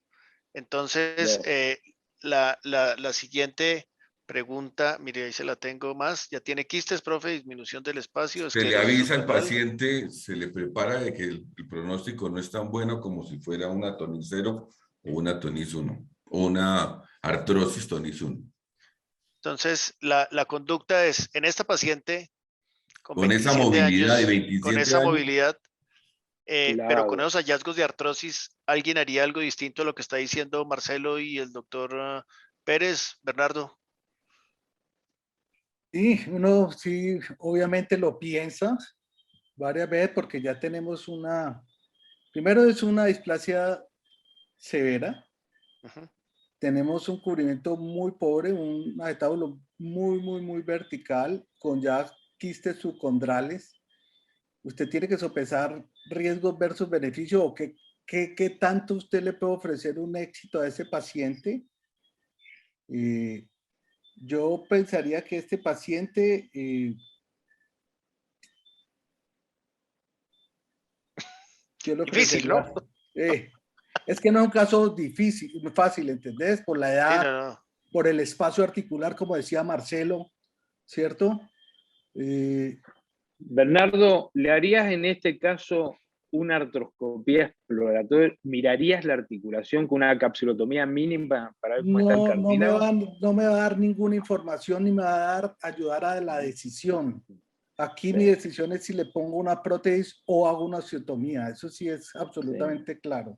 Entonces, la siguiente Pregunta, mire, ahí se la tengo más. ¿Ya tiene quistes, profe? Disminución del espacio. Se le esclerosis avisa al subrenal. paciente, se le prepara de que el pronóstico no es tan bueno como si fuera una tonis 0 o una tonis 1 o una artrosis tonis 1. Entonces, la conducta es, en esta paciente con Con esa 27 movilidad de años, 27 con esa años, movilidad, pero con Claro. esos hallazgos de artrosis, ¿alguien haría algo distinto a lo que está diciendo Marcelo y el doctor Pérez, Bernardo? Sí, uno sí, obviamente lo piensa varias veces porque ya tenemos primero es una displasia severa, Ujú. tenemos un cubrimiento muy pobre, un acetábulo muy vertical, con ya quistes subcondrales. Usted tiene que sopesar riesgos versus beneficio o qué tanto usted le puede ofrecer un éxito a ese paciente. Yo pensaría que este paciente yo le Difícil, ¿no? ofrecería, es que no es un caso difícil, fácil, ¿entendés? Por la Sí, edad, no. por el espacio articular, como decía Marcelo, ¿cierto? Bernardo, ¿le harías en este caso una artroscopía exploratoria? ¿Mirarías la articulación con una capsulotomía mínima para ver cómo está el No me cartílago? no me va a dar ninguna información ni me va a ayudar a la decisión. Aquí Sí. mi decisión es si le pongo una prótesis o hago una osteotomía. Eso sí es absolutamente claro.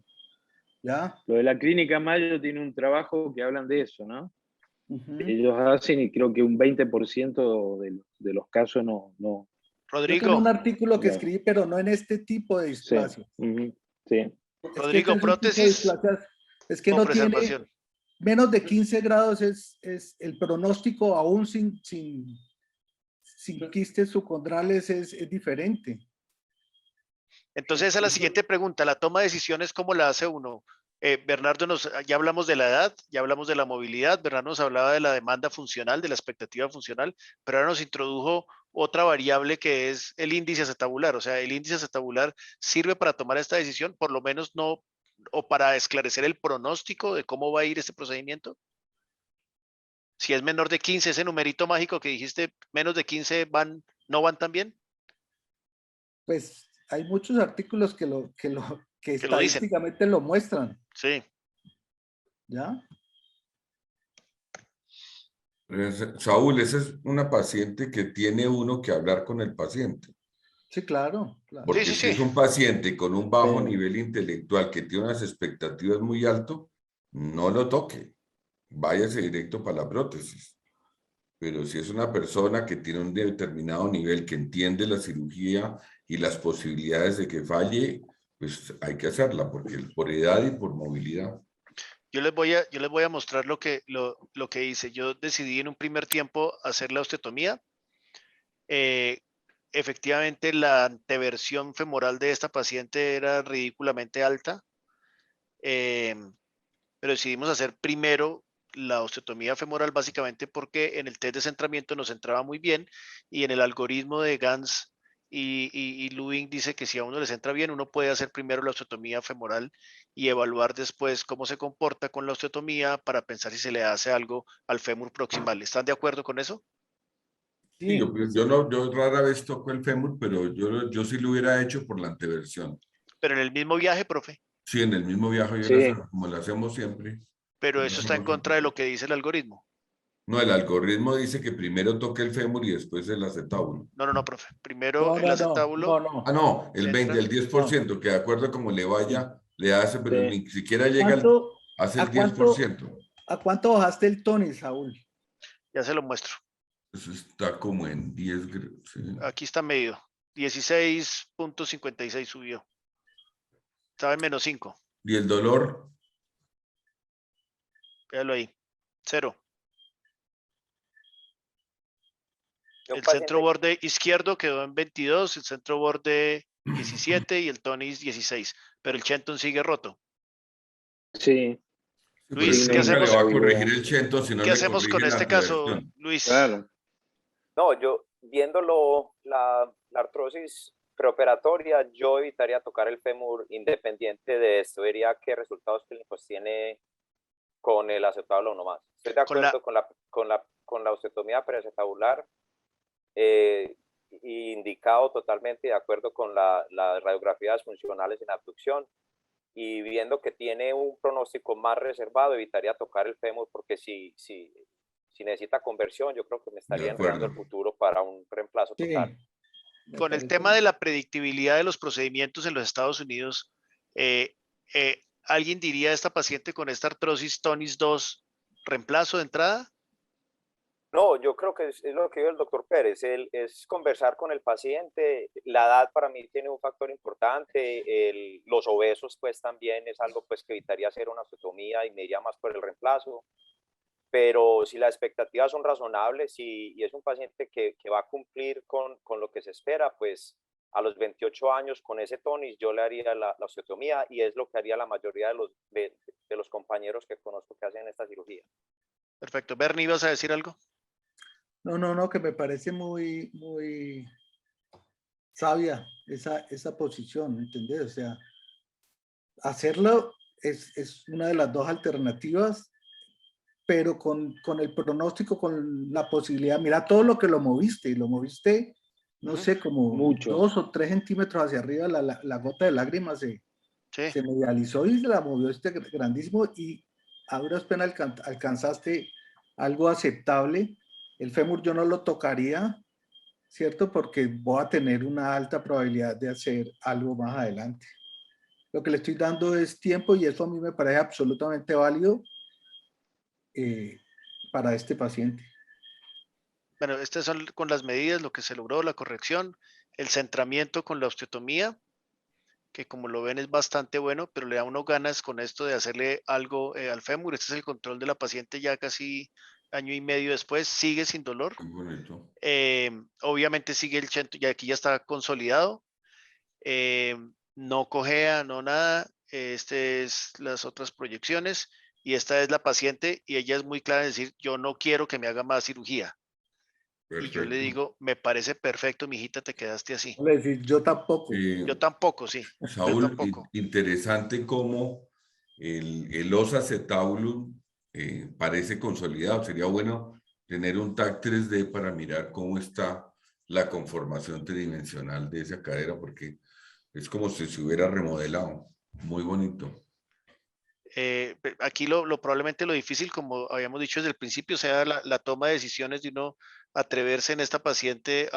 ¿Ya? Lo de la clínica Mayo tiene un trabajo que hablan de eso, ¿no? Uh-huh. Ellos hacen y creo que un 20% de los casos no. Yo tengo un Rodrigo, artículo que Claro. escribí, pero no en este tipo de Sí. displasia. Sí. Es que este Rodrigo, es un tipo de prótesis displasia, es que o no tiene preservación. menos de 15 grados, es el pronóstico aún sin quistes subcondrales es diferente. Entonces, esa es la siguiente pregunta. La toma de decisiones, ¿cómo la hace uno? Bernardo, ya hablamos de la edad, ya hablamos de la movilidad, Bernardo nos hablaba de la demanda funcional, de la expectativa funcional, pero ahora nos introdujo otra variable que es el índice acetabular. O sea, el índice acetabular sirve para tomar esta decisión, por lo menos no, o para esclarecer el pronóstico de cómo va a ir este procedimiento. Si es menor de 15, ese numerito mágico que dijiste, menos de 15 no van tan bien. Pues hay muchos artículos que Que lo dicen. estadísticamente lo muestran. Sí. ¿Ya? Saúl, esa es una paciente que tiene uno que hablar con el paciente. Sí, claro. Porque Sí. si es un paciente con un bajo Sí. nivel intelectual que tiene unas expectativas muy altas, no lo toque. Váyase directo para la prótesis. Pero si es una persona que tiene un determinado nivel, que entiende la cirugía y las posibilidades de que falle, pues hay que hacerla por edad y por movilidad. Yo les voy a mostrar lo que hice. Yo decidí en un primer tiempo hacer la osteotomía. Efectivamente, la anteversión femoral de esta paciente era ridículamente alta, pero decidimos hacer primero la osteotomía femoral básicamente porque en el test de centramiento nos entraba muy bien y en el algoritmo de Gans y Lubin dice que si a uno les entra bien, uno puede hacer primero la osteotomía femoral y evaluar después cómo se comporta con la osteotomía para pensar si se le hace algo al fémur proximal. ¿Están de acuerdo con eso? Sí, yo rara vez toco el fémur, pero yo sí lo hubiera hecho por la anteversión. Pero en el mismo viaje, profe. Sí, en el mismo viaje, Sí. como lo hacemos siempre. Pero eso está en contra de lo que dice el algoritmo. No, el algoritmo dice que primero toque el fémur y después el acetábulo. No, profe. Primero el acetábulo. Ah, no, el 20, el 10%, que de acuerdo a como le vaya, le hace, pero Sí. ni siquiera llega hace el 10%. ¿A cuánto bajaste el Tony, Saúl? Ya se lo muestro. Eso está como en 10 grados. Sí. Aquí está medido. 16.56 subió. Estaba en menos 5. ¿Y el dolor? Véalo ahí. 0. Un El paciente centro borde izquierdo quedó en 22, el centro borde 17 y el tonis 16. Pero el Chenton sigue roto. Sí. Luis, Sí, ¿qué no, nunca le hacemos? va a corregir el chento si no ¿Qué le hacemos con corrige la este caso, anteversión. Luis? Claro. No, yo viéndolo, la artrosis preoperatoria, yo evitaría tocar el fémur independiente de esto. Vería qué resultados clínicos tiene con el acetábulo nomás. Estoy de acuerdo con con la osteotomía periacetabular, indicado totalmente de acuerdo con las radiografías funcionales en abducción, y viendo que tiene un pronóstico más reservado, evitaría tocar el fémur, porque si necesita conversión, yo creo que me estaría enredando el futuro para un reemplazo total. Con el tema de la predictibilidad de los procedimientos en los Estados Unidos, ¿alguien diría a esta paciente con esta artrosis Tonis 2, reemplazo de entrada? No, yo creo que es lo que dijo el doctor Pérez, es conversar con el paciente. La edad para mí tiene un factor importante, los obesos pues también es algo pues que evitaría hacer una osteotomía y me iría más por el reemplazo, pero si las expectativas son razonables y es un paciente que va a cumplir con lo que se espera, pues a los 28 años con ese tonis yo le haría la osteotomía, y es lo que haría la mayoría de los compañeros que conozco que hacen esta cirugía. Perfecto. Bernie, ¿ibas a decir algo? No, que me parece muy sabia esa posición, ¿entendés? O sea, hacerlo es una de las dos alternativas, pero con el pronóstico, con la posibilidad, mira todo lo que lo moviste, no sé, como mucho. 2 o 3 centímetros hacia arriba, la gota de lágrimas se medializó y se la movió grandísimo, y a duras penas alcanzaste algo aceptable. El fémur yo no lo tocaría, ¿cierto? Porque voy a tener una alta probabilidad de hacer algo más adelante. Lo que le estoy dando es tiempo, y eso a mí me parece absolutamente válido para este paciente. Bueno, estas son con las medidas, lo que se logró, la corrección, el centramiento con la osteotomía, que como lo ven es bastante bueno, pero le da uno ganas con esto de hacerle algo al fémur. Este es el control de la paciente ya casi año y medio después, sigue sin dolor. Obviamente sigue el chento, ya aquí ya está consolidado, no cojea, no nada. Este es las otras proyecciones, y esta es la paciente, y ella es muy clara en decir, yo no quiero que me haga más cirugía. Perfecto. Y yo le digo, me parece perfecto, mijita, te quedaste así. Es decir, yo tampoco. Yo tampoco, sí. Saúl, yo tampoco. Interesante cómo el os acetabulum parece consolidado. Sería bueno tener un TAC 3D para mirar cómo está la conformación tridimensional de esa cadera, porque es como si se hubiera remodelado. Muy bonito. Aquí probablemente lo difícil, como habíamos dicho desde el principio, sea la toma de decisiones de uno atreverse en esta paciente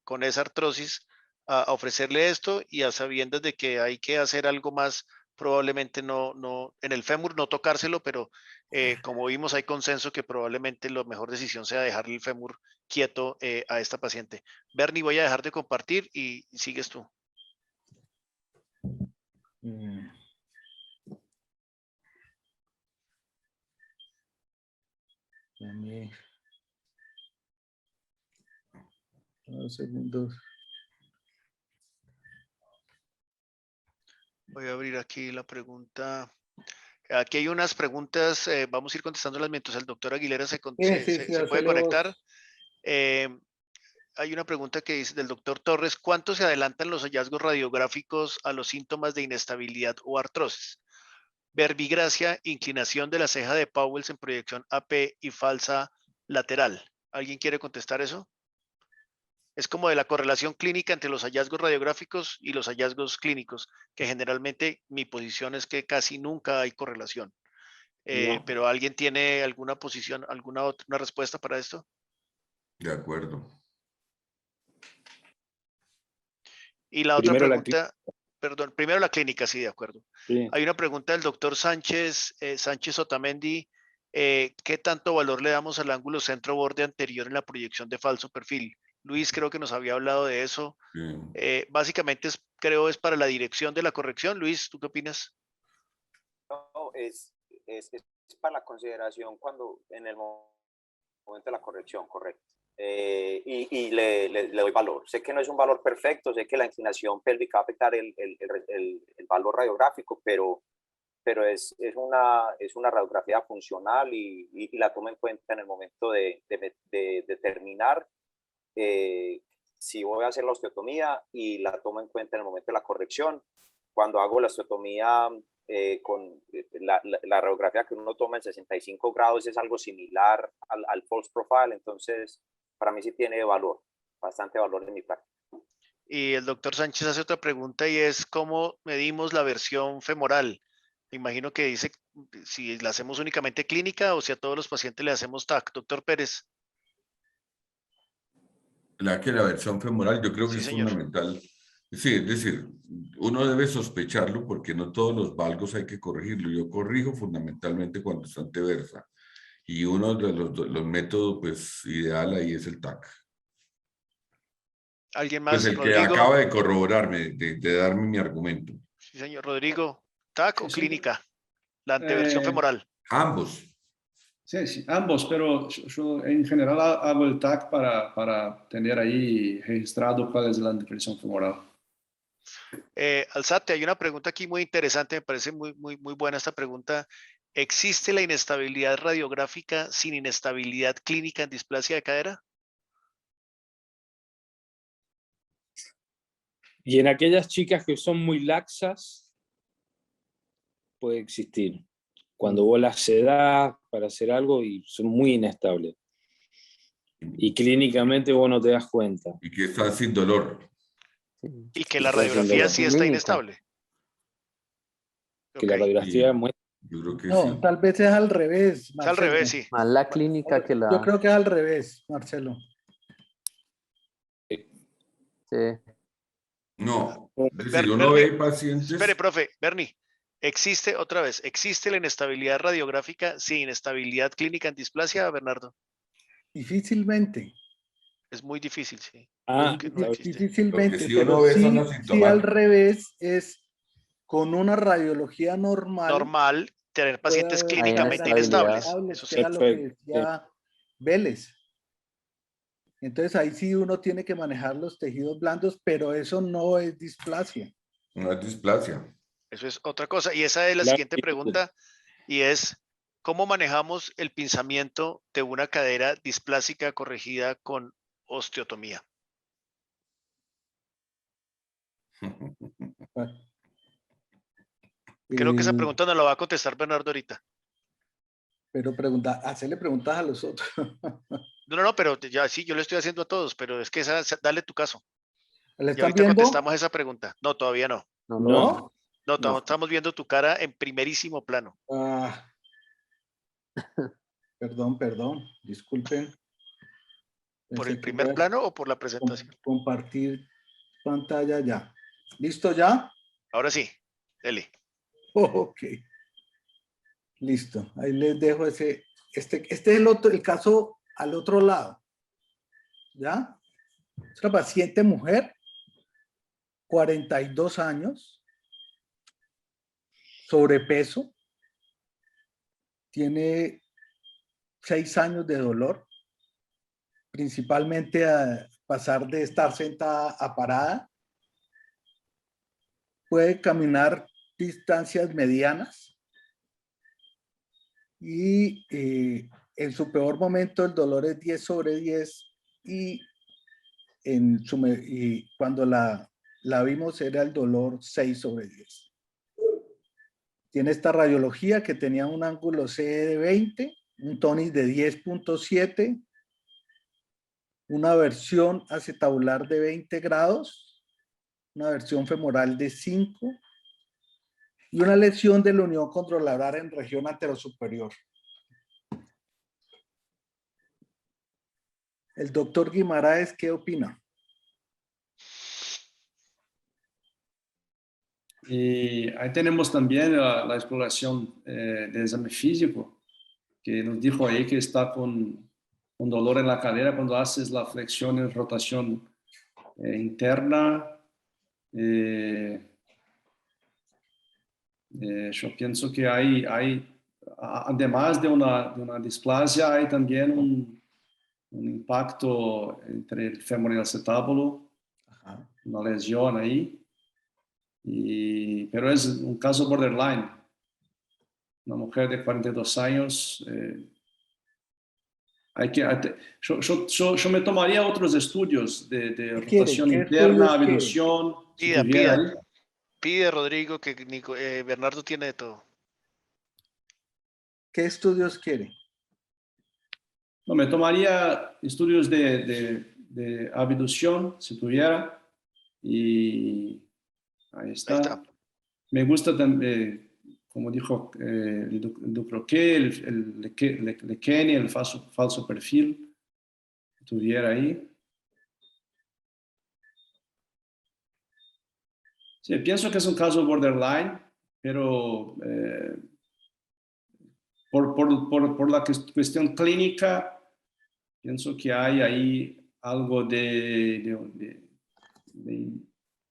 con esa artrosis a ofrecerle esto, y a sabiendas de que hay que hacer algo más, probablemente no en el fémur no tocárselo, pero como vimos hay consenso que probablemente la mejor decisión sea dejarle el fémur quieto a esta paciente. Bernie, voy a dejar de compartir y sigues tú. Dame 2 segundos. Voy a abrir aquí la pregunta. Aquí hay unas preguntas, vamos a ir contestándolas mientras el doctor Aguilera se puede conectar. Hay una pregunta que dice del doctor Torres: ¿cuánto se adelantan los hallazgos radiográficos a los síntomas de inestabilidad o artrosis? Verbigracia, inclinación de la ceja de Pauwels en proyección AP y falsa lateral. ¿Alguien quiere contestar eso? Es como de la correlación clínica entre los hallazgos radiográficos y los hallazgos clínicos, que generalmente mi posición es que casi nunca hay correlación. Pero ¿alguien tiene alguna posición, una respuesta para esto? De acuerdo. Y la otra pregunta, perdón, primero la clínica, sí, de acuerdo. Sí. Hay una pregunta del doctor Sánchez Otamendi: ¿qué tanto valor le damos al ángulo centro-borde anterior en la proyección de falso perfil? Luis creo que nos había hablado de eso. Básicamente creo es para la dirección de la corrección. Luis, ¿tú qué opinas? No, es para la consideración cuando en el momento de la corrección, correcto. Y le doy valor. Sé que no es un valor perfecto, sé que la inclinación pélvica va a afectar el valor radiográfico, pero es una radiografía funcional y la tomo en cuenta en el momento de determinar si voy a hacer la osteotomía, y la tomo en cuenta en el momento de la corrección. Cuando hago la osteotomía la radiografía que uno toma en 65 grados es algo similar al false profile, entonces para mí sí tiene valor, bastante valor en mi práctica. Y el doctor Sánchez hace otra pregunta y es ¿cómo medimos la versión femoral? Me imagino que dice si la hacemos únicamente clínica o si a todos los pacientes le hacemos TAC. Doctor Pérez. La versión femoral yo creo que Sí, es señor. fundamental. Sí, es decir, uno debe sospecharlo porque no todos los valgos hay que corregirlo. Yo corrijo fundamentalmente cuando está anteversa. Y uno de los métodos pues ideal ahí es el TAC. ¿Alguien más? Pues el Rodrigo. que acaba de corroborarme, de darme mi argumento. Sí, señor. Rodrigo, ¿TAC o Sí. clínica? La anteversión femoral. Ambos. Sí, sí, ambos, pero yo en general hago el TAC para tener ahí registrado cuál es la anteversión femoral. Alzate, hay una pregunta aquí muy interesante, me parece muy buena esta pregunta. ¿Existe la inestabilidad radiográfica sin inestabilidad clínica en displasia de cadera? Y en aquellas chicas que son muy laxas, puede existir. Cuando vos las sedás para hacer algo y son muy inestables. Y clínicamente vos no te das cuenta. Y que está sin dolor. Y que la radiografía sí está inestable. Que la radiografía muestra. Yo creo que no, sí. tal vez es al revés. Es al revés, sí. Más la clínica que la... Yo creo que es al revés, Marcelo. Sí. No, es decir, uno ve pacientes... Espere, profe, Bernie. ¿Existe la inestabilidad radiográfica sin inestabilidad clínica en displasia, Bernardo? Difícilmente. Es muy difícil, sí. Difícilmente, si pero uno ve sí, son sí asintomáticos. al revés es con una radiología normal. Tener pacientes puede haber clínicamente inestabilidad. inestables. Eso que sí. era lo que decía Vélez. Entonces ahí sí uno tiene que manejar los tejidos blandos, pero eso no es displasia. No es displasia. Eso es otra cosa. Y esa es la siguiente pregunta, y es, ¿cómo manejamos el pinzamiento de una cadera displásica corregida con osteotomía? Creo que esa pregunta no la va a contestar Bernardo ahorita. Pero hacerle preguntas a los otros. No, pero ya sí, yo le estoy haciendo a todos, pero es que dale tu caso. ¿Le Y están ahorita viendo? contestamos esa pregunta. No, todavía no. ¿No? No, estamos viendo tu cara en primerísimo plano. Ah, perdón, disculpen. ¿Por Pensé el que primer iba a plano o por la presentación? compartir pantalla ya. ¿Listo ya? Ahora sí, dele. Ok. Listo. Ahí les dejo este es el caso al otro lado. ¿Ya? Es una paciente mujer, 42 años, sobrepeso, tiene 6 años de dolor, principalmente a pasar de estar sentada a parada. Puede caminar distancias medianas y en su peor momento el dolor es 10/10 y cuando la vimos era el dolor 6/10. Tiene esta radiología que tenía un ángulo C de 20, un tonus de 10.7, una versión acetabular de 20 grados, una versión femoral de 5 y una lesión de la unión condrolar en región anterosuperior. El doctor Guimaraes, ¿qué opina? Y ahí tenemos también la exploración del examen físico, que nos dijo ahí que está con dolor en la cadera cuando haces la flexión y rotación interna. Yo pienso que hay, además de una displasia, hay también un impacto entre el fémur y el acetábulo, una lesión ahí. Pero es un caso borderline. Una mujer de 42 años. Yo me tomaría otros estudios de rotación interna, abducción. Si tuviera ahí. pide, Rodrigo, que Bernardo tiene de todo. ¿Qué estudios quiere? No, me tomaría estudios de abducción, si tuviera, y ahí está. Ahí está. Me gusta también, como dijo el Ducroquet, el Lekeny, el falso perfil, que tuviera ahí. Sí, pienso que es un caso borderline, pero por la cuestión clínica, pienso que hay ahí algo de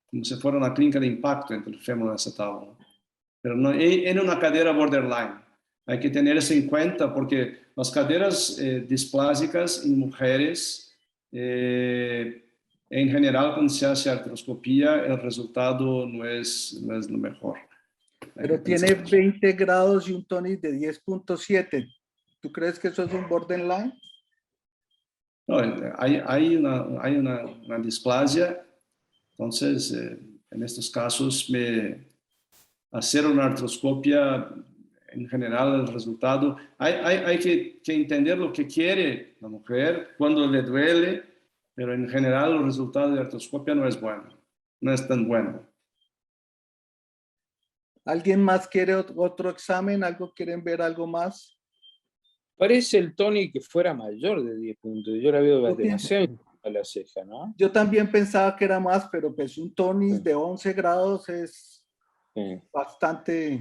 como si fuera una clínica de impacto entre el fémur y acetábulo, ¿no? Pero no, en una cadera borderline. Hay que tener eso en cuenta porque las caderas displásicas en mujeres, en general, cuando se hace artroscopía, el resultado no es lo mejor. Pero tiene 20 grados y un tonus de 10.7. ¿Tú crees que eso es un borderline? No, hay una displasia. Entonces, en estos casos, hacer una artroscopia, en general, el resultado, hay que entender lo que quiere la mujer, cuando le duele, pero en general el resultado de artroscopia no es bueno, no es tan bueno. ¿Alguien más quiere otro examen? ¿Quieren ver algo más? Parece el Tony que fuera mayor de 10 puntos. Yo la veo demasiado a la ceja, ¿no? Yo también pensaba que era más, pero pues un tonus de 11 grados es bastante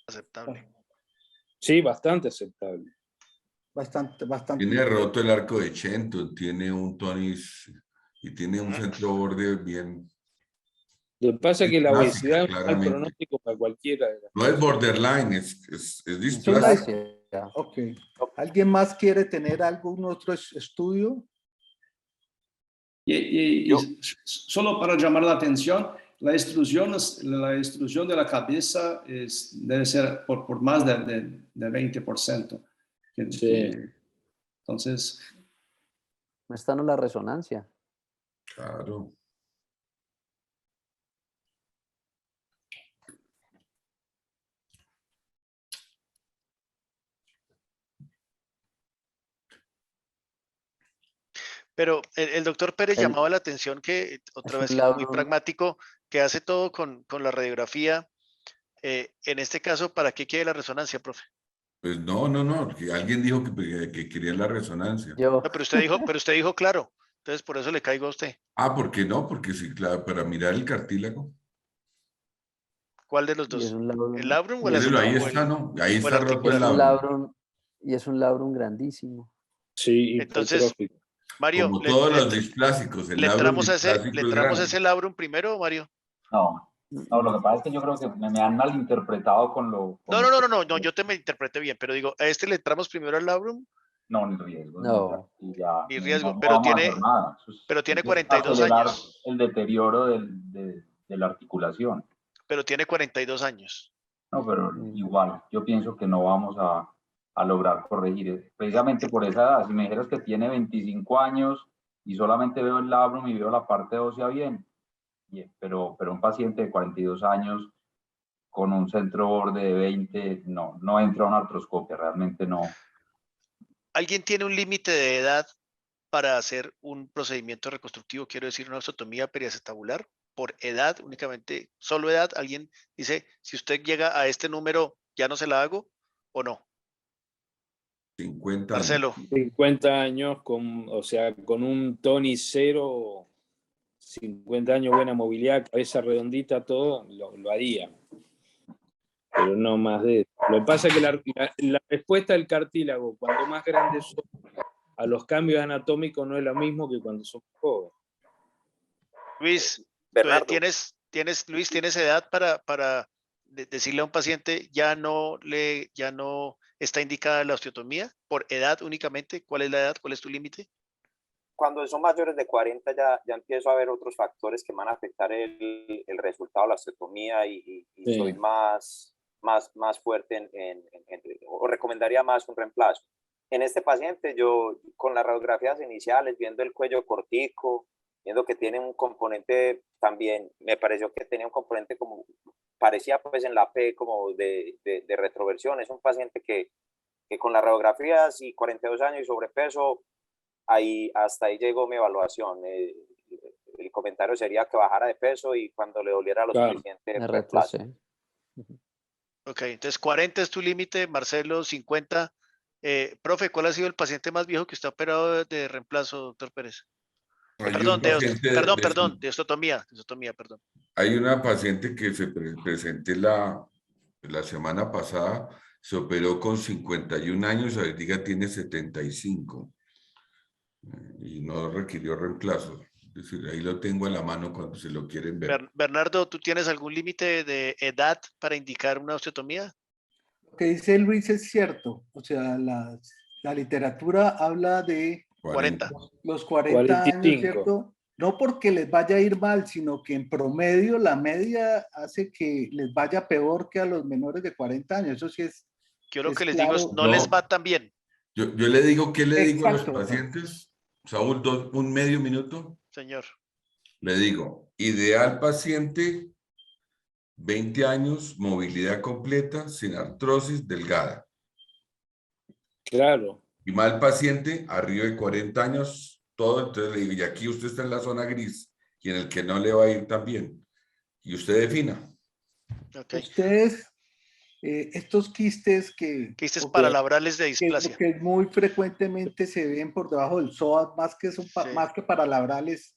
aceptable. Sí, bastante aceptable. Bastante. Tiene roto el arco de Shenton, tiene un tonus y tiene un centro borde bien. Lo que pasa es que la obesidad es un mal claramente. pronóstico para cualquiera de las No es borderline, es displasia. Ok. ¿Alguien más quiere tener algún otro estudio? Y solo para llamar la atención, la extrusión de la cabeza debe ser por más de 20%. Sí. Entonces... No está en la resonancia. Claro. Pero el doctor Pérez llamaba la atención que, otra vez, muy pragmático, que hace todo con la radiografía. En este caso, ¿para qué quiere la resonancia, profe? Pues no, que alguien dijo que quería la resonancia. Yo. No, pero usted dijo claro, entonces por eso le caigo a usted. Ah, ¿por qué no? Porque sí, claro, para mirar el cartílago. ¿Cuál de los dos? ¿El labrum o el Mírelo, ahí acetábulo? está, ¿no? Ahí está roto el labrum. Y es un labrum grandísimo. Sí, entonces, Mario, como todos los displásicos, el ¿le entramos a labrum ese labrum primero, Mario? No, lo que pasa es que yo creo que me han malinterpretado con lo... No, yo te me interpreté bien, pero digo, ¿a este le entramos primero al labrum? No, ni riesgo. No. Ni riesgo, no pero vamos a hacer nada. pero tiene Eso 42 acelerar años. el deterioro de la articulación. Pero tiene 42 años. No, pero igual, yo pienso que no vamos a lograr corregir. Precisamente por esa edad, si me dijeras que tiene 25 años y solamente veo el labrum y veo la parte ósea bien, pero un paciente de 42 años con un centro borde de 20, no entra a una artroscopia, realmente no. ¿Alguien tiene un límite de edad para hacer un procedimiento reconstructivo? Quiero decir, una osteotomía periacetabular. Por edad, únicamente, solo edad. ¿Alguien dice, si usted llega a este número, ya no se la hago o no? 50 Marcelo. 50 años, con un Tony cero, 50 años, buena movilidad, cabeza redondita, todo, lo haría. Pero no más de eso. Lo que pasa es que la respuesta del cartílago, cuando más grande son, a los cambios anatómicos no es lo mismo que cuando somos jóvenes. Luis, Luis, ¿tienes edad para decirle a un paciente ya no está indicada la osteotomía? ¿Por edad únicamente? ¿Cuál es la edad? ¿Cuál es tu límite? Cuando son mayores de 40 ya empiezo a ver otros factores que van a afectar el resultado de la osteotomía y sí. Soy más fuerte o recomendaría más un reemplazo. En este paciente yo con las radiografías iniciales, viendo el cuello cortico, viendo que tiene un componente también, me pareció que tenía un componente como, parecía pues en la P como de retroversión. Es un paciente que con las radiografías y 42 años y sobrepeso, hasta ahí llegó mi evaluación. El comentario sería que bajara de peso y cuando le doliera lo suficiente, reemplazo. Ok, entonces 40 es tu límite, Marcelo, 50. Profe, ¿cuál ha sido el paciente más viejo que usted ha operado de reemplazo, doctor Pérez? Perdón, de osteotomía, perdón. Hay una paciente que se presenté la semana pasada, se operó con 51 años, ahorita tiene 75 y no requirió reemplazo. Es decir, ahí lo tengo a la mano cuando se lo quieren ver. Bernardo, ¿tú tienes algún límite de edad para indicar una osteotomía? Lo que dice Luis es cierto. O sea, la literatura habla de 40. Los 40 años, ¿cierto? No porque les vaya a ir mal, sino que en promedio la media hace que les vaya peor que a los menores de 40 años. Eso sí es. Yo lo que les digo es, no les va tan bien. Yo le digo, ¿qué le digo a los pacientes? Saúl, un medio minuto. Señor. Le digo, ideal paciente, 20 años, movilidad completa, sin artrosis, delgada. Claro. Y mal paciente, arriba de 40 años, todo. Entonces le digo, y aquí usted está en la zona gris, y en el que no le va a ir tan bien. Y usted defina. Okay. Ustedes, estos quistes que... Quistes paralabrales de displasia. Que muy frecuentemente se ven por debajo del psoas, más que paralabrales,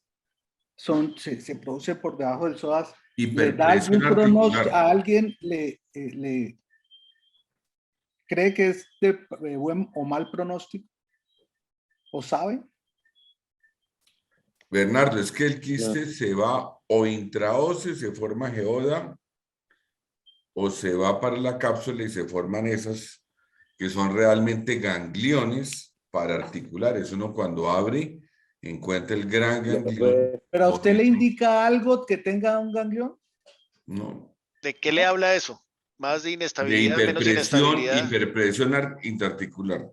se producen por debajo del psoas. ¿Le da algún pronóstico a alguien? ¿Le cree que es de buen o mal pronóstico? ¿O sabe? Bernardo, es que el quiste se va o intraóseo, se forma geoda, o se va para la cápsula y se forman esas que son realmente gangliones paraarticulares. Uno cuando abre encuentra el gran ganglión. ¿Pero a usted le indica algo que tenga un ganglión? No. ¿De qué le habla eso? Más de inestabilidad, menos inestabilidad. Hiperpresión interarticular.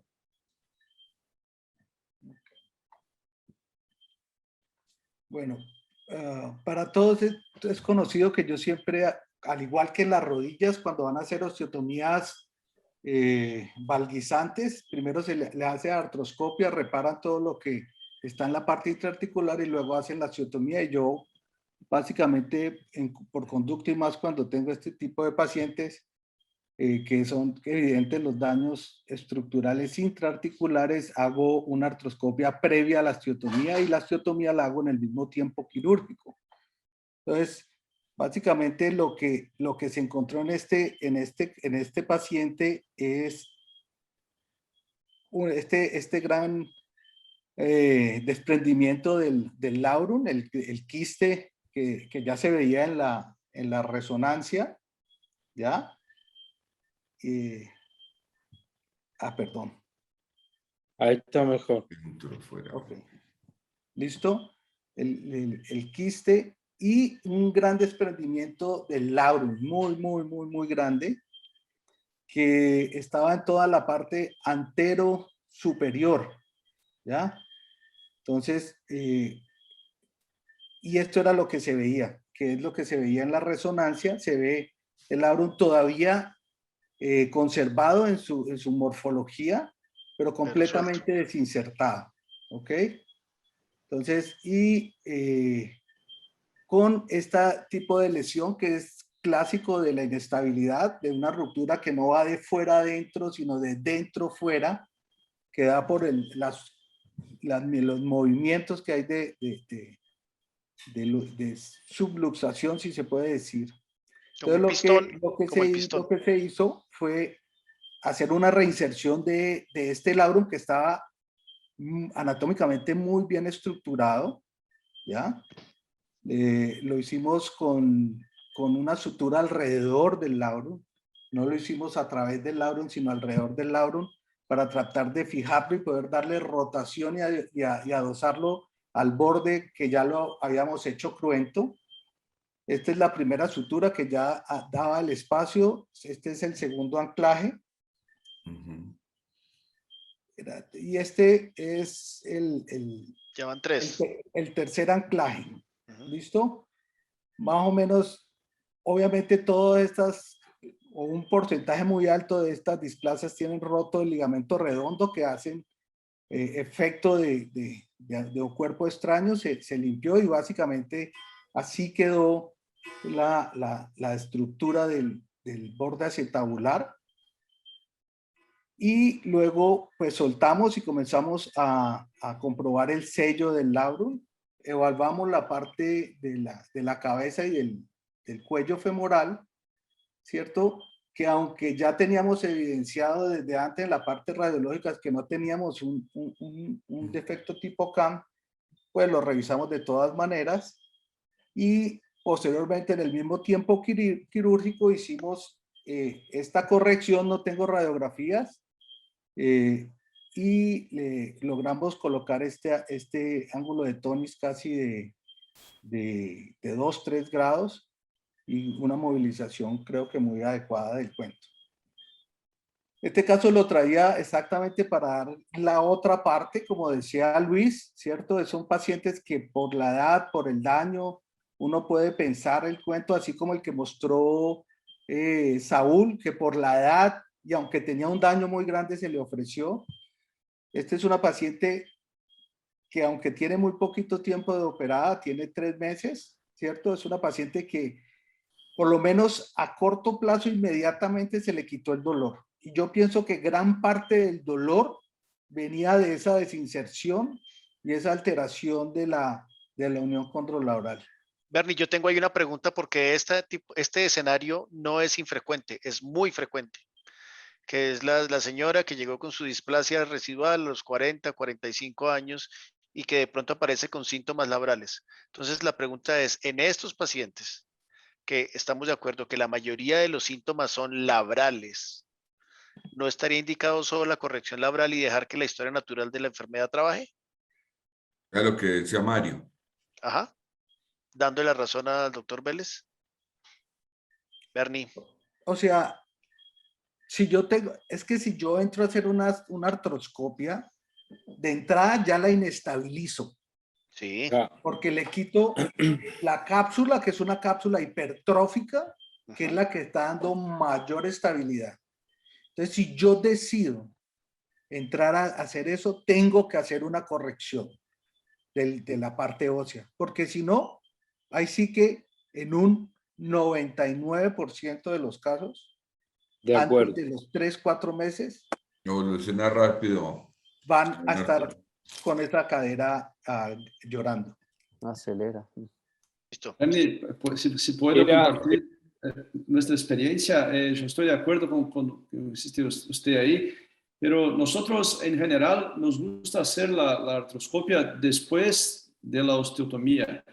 Bueno, para todos es conocido que yo siempre, al igual que en las rodillas, cuando van a hacer osteotomías valguizantes, primero se le hace artroscopia, reparan todo lo que está en la parte intraarticular y luego hacen la osteotomía. Y yo, básicamente, por conducta y más cuando tengo este tipo de pacientes, que son evidentes los daños estructurales intraarticulares, hago una artroscopia previa a la osteotomía y la osteotomía la hago en el mismo tiempo quirúrgico. Entonces, básicamente lo que se encontró en este paciente es este gran desprendimiento del laurum, el quiste que ya se veía en la resonancia, ¿ya? Perdón. Ahí está mejor. Okay. ¿Listo? El quiste y un gran desprendimiento del laurum, muy grande, que estaba en toda la parte antero superior, ¿ya? Entonces, y esto era lo que se veía, que es lo que se veía en la resonancia. Se ve el laurum todavía conservado en su morfología, pero completamente desinsertado, ¿ok? Entonces, y con este tipo de lesión que es clásico de la inestabilidad, de una ruptura que no va de fuera adentro, sino de dentro fuera, que da por los movimientos que hay de subluxación, si se puede decir. Entonces, lo que se hizo fue hacer una reinserción de este laurum que estaba anatómicamente muy bien estructurado, ¿ya? Lo hicimos con una sutura alrededor del laurum. No lo hicimos a través del laurum, sino alrededor del laurum, para tratar de fijarlo y poder darle rotación y adosarlo al borde que ya lo habíamos hecho cruento. Esta es la primera sutura que ya daba el espacio. Este es el segundo anclaje. Y este es Ya van 3. El tercer anclaje. Ujú. ¿Listo? Más o menos, obviamente todas estas, o un porcentaje muy alto de estas displasias tienen roto el ligamento redondo que hacen efecto de un cuerpo extraño, se limpió y básicamente así quedó la estructura del borde acetabular. Y luego pues soltamos y comenzamos a comprobar el sello del labrum. Evaluamos la parte de la cabeza y del cuello femoral, ¿cierto? Que aunque ya teníamos evidenciado desde antes en la parte radiológica que no teníamos un defecto tipo CAM, pues lo revisamos de todas maneras. Y posteriormente en el mismo tiempo quirúrgico hicimos esta corrección, no tengo radiografías, y logramos colocar este ángulo de Tonis casi de 2-3 grados y una movilización creo que muy adecuada del cuento. Este caso lo traía exactamente para dar la otra parte, como decía Luis, ¿cierto? Son pacientes que por la edad, por el daño, uno puede pensar el cuento así como el que mostró Saúl, que por la edad y aunque tenía un daño muy grande se le ofreció. Esta es una paciente que aunque tiene muy poquito tiempo de operada, tiene 3 meses, ¿cierto? Es una paciente que por lo menos a corto plazo inmediatamente se le quitó el dolor. Y yo pienso que gran parte del dolor venía de esa desinserción y esa alteración de la unión condrolaural. Bernie, yo tengo ahí una pregunta porque este escenario no es infrecuente, es muy frecuente, que es la señora que llegó con su displasia residual a los 40, 45 años y que de pronto aparece con síntomas labrales. Entonces la pregunta es, en estos pacientes, que estamos de acuerdo que la mayoría de los síntomas son labrales, ¿no estaría indicado solo la corrección labral y dejar que la historia natural de la enfermedad trabaje? Es lo que decía Mario. Ajá. Dándole la razón al doctor Vélez. Bernie. O sea, si yo entro a hacer una artroscopia, de entrada ya la inestabilizo. Sí. Porque le quito la cápsula, que es una cápsula hipertrófica, que es la que está dando mayor estabilidad. Entonces, si yo decido entrar a hacer eso, tengo que hacer una corrección de la parte ósea, porque si no, ahí sí que en un 99% de los casos, de acuerdo, antes de los 3-4 meses, evoluciona rápido. van a estar con esa cadera llorando. Acelera. Listo. Si puedo compartir nuestra experiencia, yo estoy de acuerdo con lo que insiste usted ahí, pero nosotros en general nos gusta hacer la artroscopia después de la osteotomía.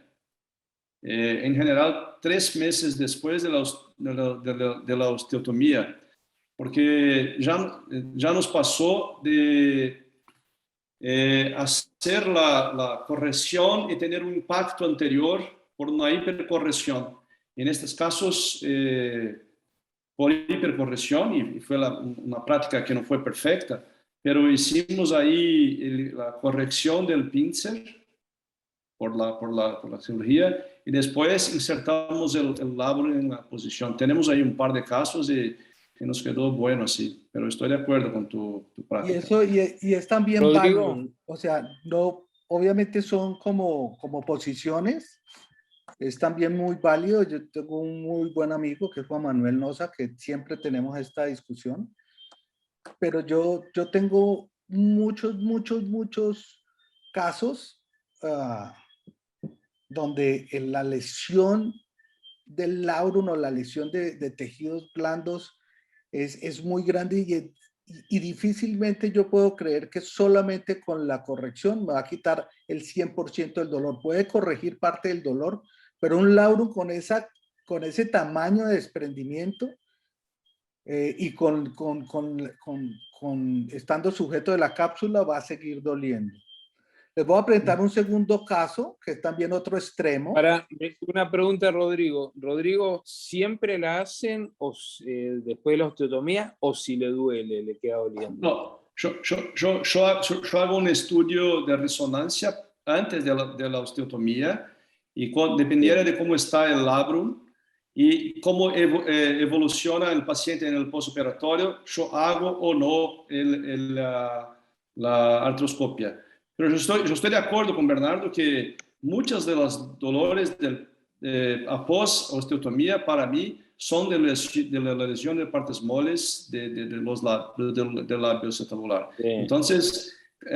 En general, 3 meses después de la osteotomía, porque ya nos pasó de hacer la corrección y tener un impacto anterior por una hipercorrección. En estos casos, por hipercorrección, y fue una práctica que no fue perfecta, pero hicimos ahí la corrección del pincer por la cirugía y después insertamos el labrum en la posición. Tenemos ahí un par de casos y nos quedó bueno así, pero estoy de acuerdo con tu práctica. Y es también Rodrigo. válido, o sea, no, obviamente son como posiciones, es también muy válido. Yo tengo un muy buen amigo que es Juan Manuel Noza, que siempre tenemos esta discusión, pero yo tengo muchos casos donde la lesión del labrum o la lesión de tejidos blandos es muy grande y difícilmente yo puedo creer que solamente con la corrección me va a quitar el 100% del dolor. Puede corregir parte del dolor, pero un labrum con ese tamaño de desprendimiento y estando sujeto de la cápsula va a seguir doliendo. Les voy a presentar un segundo caso, que es también otro extremo. Para una pregunta, Rodrigo. Rodrigo, ¿siempre la hacen después de la osteotomía o si le duele, le queda doliendo? No, yo hago un estudio de resonancia antes de la osteotomía y dependiera de cómo está el labrum y cómo evoluciona el paciente en el postoperatorio, yo hago o no la artroscopia. Pero yo estoy de acuerdo con Bernardo que muchos de los dolores após osteotomía para mí son de la lesión de partes moles del labio acetabular. Sí. Entonces,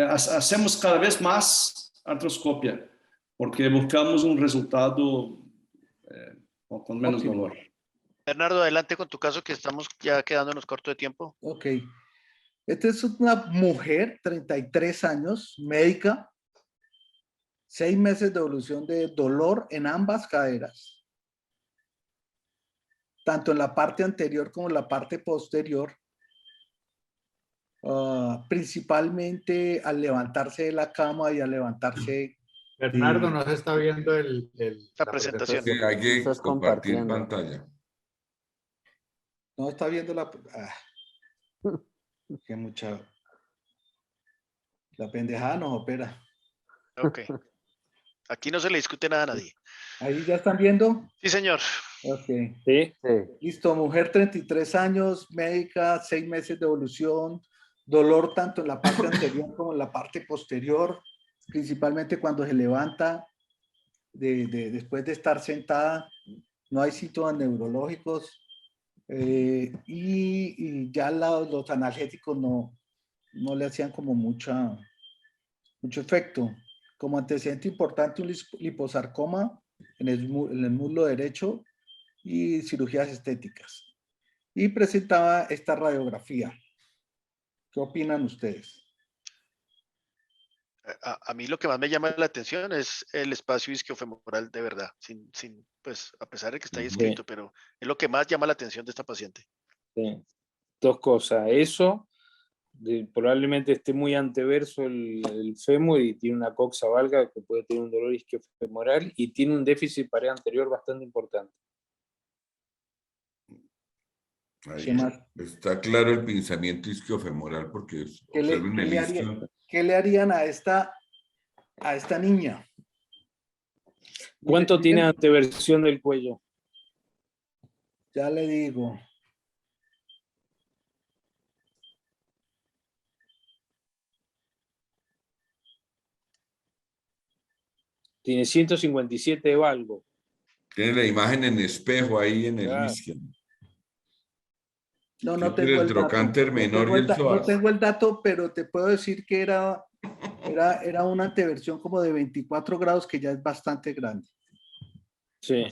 hacemos cada vez más artroscopia porque buscamos un resultado con menos dolor. Bernardo, adelante con tu caso, que estamos ya quedándonos corto de tiempo. Ok. Esta es una mujer, 33 años, médica, 6 meses de evolución de dolor en ambas caderas, tanto en la parte anterior como en la parte posterior, principalmente al levantarse de la cama y al levantarse. Bernardo, no se está viendo la presentación. Sí, hay que Estás compartir compartiendo. pantalla. No está viendo la... que mucha... La pendejada nos opera. Ok. Aquí no se le discute nada a nadie. ¿Ahí ya están viendo? Sí, señor. Ok. Sí. Listo, mujer, 33 años, médica, 6 meses de evolución, dolor tanto en la parte anterior como en la parte posterior, principalmente cuando se levanta después de estar sentada. No hay síntomas neurológicos y ya los analgésicos no le hacían como mucho efecto. Como antecedente importante, un liposarcoma en el muslo derecho y cirugías estéticas. Y presentaba esta radiografía. ¿Qué opinan ustedes? A mí lo que más me llama la atención es el espacio isquiofemoral de verdad, pues a pesar de que está ahí escrito, pero es lo que más llama la atención de esta paciente. Sí. Dos cosas, eso, probablemente esté muy anteverso el fémur y tiene una coxa valga que puede tener un dolor isquiofemoral y tiene un déficit pared anterior bastante importante. Ahí está claro el pinzamiento isquiofemoral porque observen el isquio. ¿Qué le harían a esta niña? ¿Cuánto tiene anteversión del cuello? Ya le digo. Tiene 157 de valgo. Tiene la imagen en espejo ahí en el isquio. No tengo el dato. No tengo el dato, pero te puedo decir que era una anteversión como de 24 grados, que ya es bastante grande. Sí.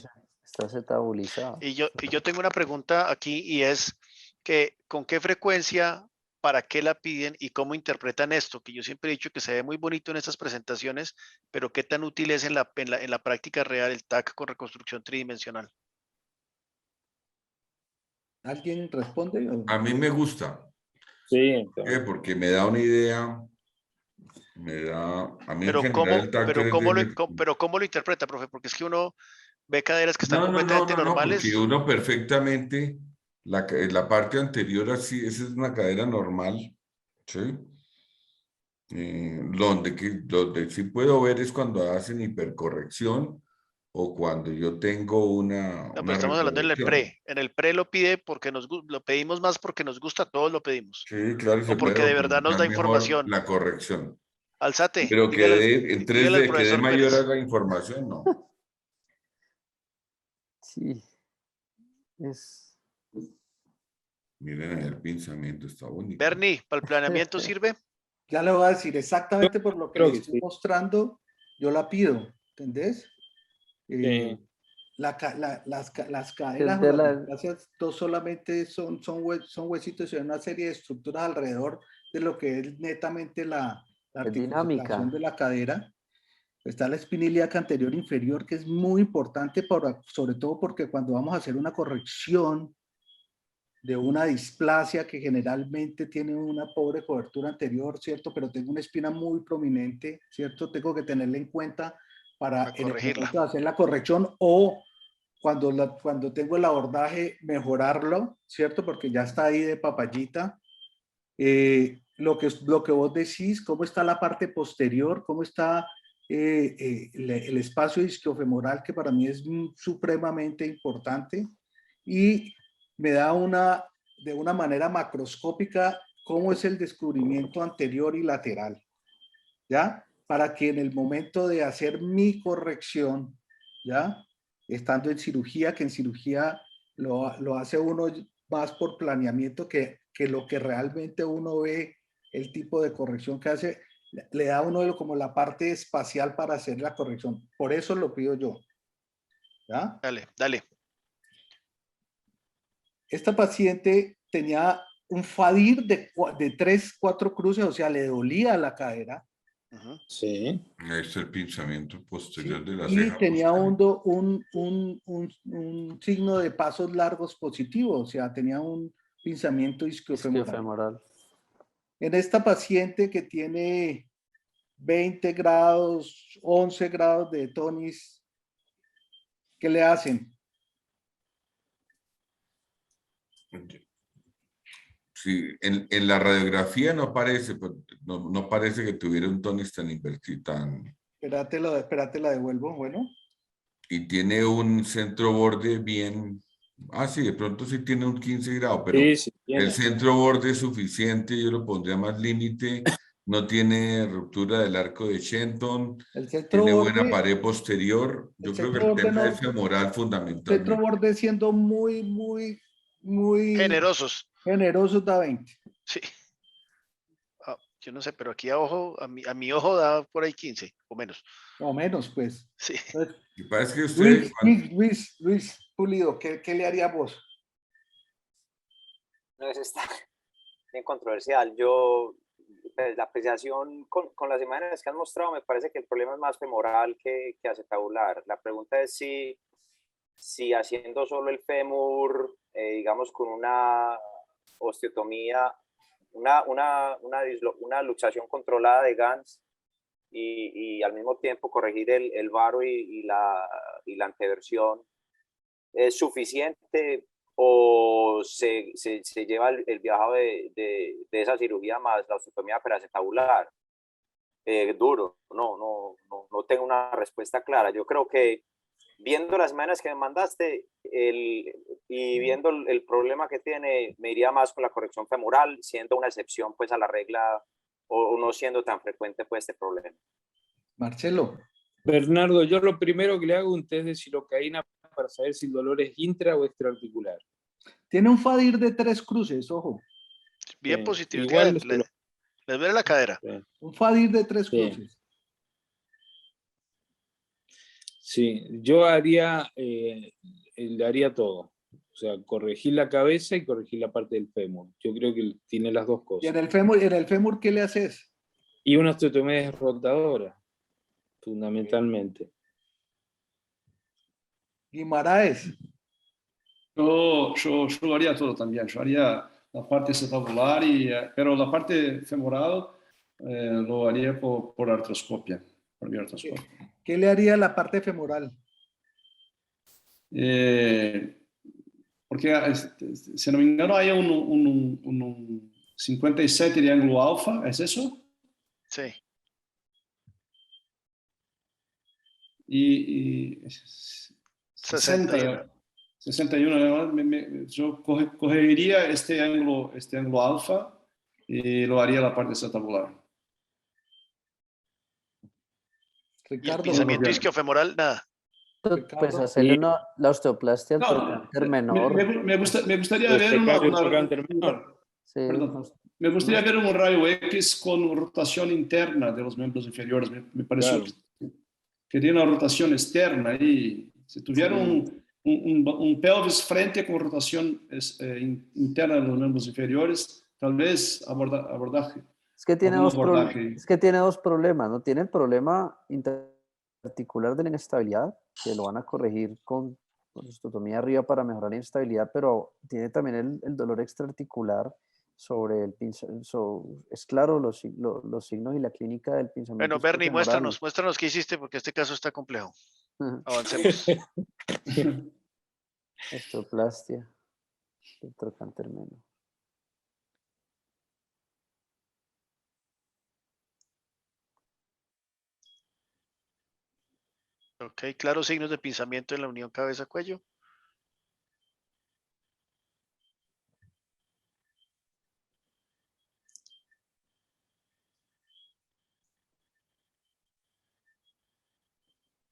Está acetabulizado. Y yo tengo una pregunta aquí y es que ¿con qué frecuencia, para qué la piden y cómo interpretan esto? Que yo siempre he dicho que se ve muy bonito en estas presentaciones, pero ¿qué tan útil es en la práctica real el TAC con reconstrucción tridimensional? ¿Alguien responde? A mí me gusta. Sí. Porque me da una idea. A mí pero ¿cómo lo interpreta, profe? Porque es que uno ve caderas que están completamente normales. Porque uno perfectamente, la parte anterior así, esa es una cadera normal, ¿sí? Donde sí puedo ver es cuando hacen hipercorrección o cuando yo tengo una pero estamos hablando en el pre. En el pre lo pide porque lo pedimos más porque nos gusta, todos lo pedimos. Sí, claro. O porque de verdad nos da información. La corrección. Alzate. Pero que en 3D quede mayor a la información, ¿no? Sí. Miren, el pensamiento está bonito. Bernie, ¿para el planeamiento sirve? Ya le voy a decir exactamente por lo que le estoy mostrando, yo la pido, ¿entendés? Las caderas solamente son huesitos y hay una serie de estructuras alrededor de lo que es netamente la articulación de la cadera. Está la espina ilíaca anterior inferior, que es muy importante, sobre todo porque cuando vamos a hacer una corrección de una displasia que generalmente tiene una pobre cobertura anterior, ¿cierto? Pero tengo una espina muy prominente, ¿cierto? Tengo que tenerla en cuenta para en el momento de hacer la corrección o cuando tengo el abordaje mejorarlo, ¿cierto? Porque ya está ahí de papayita. Lo que vos decís, cómo está la parte posterior, cómo está el espacio isquiofemoral, que para mí es supremamente importante, y me da de una manera macroscópica cómo es el descubrimiento anterior y lateral, ¿ya? Para que en el momento de hacer mi corrección, ¿ya? Estando en cirugía, que en cirugía lo hace uno más por planeamiento que lo que realmente uno ve, el tipo de corrección que hace, le da a uno como la parte espacial para hacer la corrección. Por eso lo pido yo, ¿ya? Dale, dale. Esta paciente tenía un FADIR de 3, 4 cruces, o sea, le dolía la cadera. Sí. Ahí está el pinzamiento posterior Sí, de la y ceja. tenía un signo de pasos largos positivo, o sea, tenía un pinzamiento isquiofemoral. Isquiofemoral. En esta paciente que tiene 20 grados, 11 grados de tonis, ¿qué le hacen? Sí, en la radiografía no parece, no parece que tuviera un tonis tan invertido, Espérate, la devuelvo, bueno. y tiene un centro borde bien, sí, de pronto sí tiene un 15 grados, pero Sí, sí tiene. el centro borde es suficiente, yo lo pondría más límite, no tiene ruptura del arco de Shenton, El centro tiene borde, buena pared posterior, yo creo que el tema es femoral centro fundamentalmente. borde siendo muy Generosos. generoso, da 20. Sí. Yo no sé, pero aquí a ojo, a mi ojo da por ahí 15 o menos. O menos, pues. Sí. Entonces, Y parece que usted... Luis Pulido, ¿qué le haría vos? No, eso está bien controversial. Yo, pues, la apreciación con las imágenes que han mostrado, me parece que el problema es más femoral que acetabular. La pregunta es si haciendo solo el fémur, digamos, con una osteotomía, una luxación controlada de Gans y al mismo tiempo corregir el varo y la anteversión, ¿es suficiente o se lleva el viajado de esa cirugía más la osteotomía peracetabular? Duro, no tengo una respuesta clara. Yo creo que viendo las imágenes que me mandaste y viendo el problema que tiene, me iría más con la corrección femoral, siendo una excepción pues a la regla o no siendo tan frecuente pues este problema. Marcelo. Bernardo, yo lo primero que le hago un test de silocaína para saber si el dolor es intra o extraarticular. Tiene un FADIR de 3 cruces, ojo. Bien Sí, positivo. igual Les duele la cadera. Sí. Un FADIR de 3 cruces. Sí, yo haría, le haría todo. O sea, corregir la cabeza y corregir la parte del fémur. Yo creo que tiene las dos ¿Y cosas. en el fémur qué le haces? Y una osteotomía rotadora, fundamentalmente. Guimaraes. Yo lo haría todo también. Yo haría la parte acetabular, pero la parte femoral lo haría por artroscopia. Por mi artroscopia. ¿Qué le haría la parte femoral? Porque, se no me engano, hay un 57 de ángulo alfa, ¿es eso? Sí. Y 60, 61. Yo cogería este ángulo alfa y lo haría la parte acetabular. ¿Y el pinzamiento isquiofemoral? Nada. Pues hacerle la osteoplastia al trocánter menor. Me gustaría ver me gustaría ver un rayo X con rotación interna de los miembros inferiores. Me pareció que tiene una rotación externa y si tuviera un pelvis frente con rotación interna de los miembros inferiores, tal vez abordaje. Es que tiene dos problemas, ¿no? Tiene el problema interarticular de la inestabilidad, que lo van a corregir con osteotomía arriba para mejorar la inestabilidad, pero tiene también el dolor extraarticular sobre el pinzamiento. Es claro los signos y la clínica del pinzamiento. Bueno, Bernie, muéstranos qué hiciste, porque este caso está complejo. Avancemos. Osteoplastia del trocánter menor. Ok, claros signos de pinzamiento en la unión cabeza-cuello.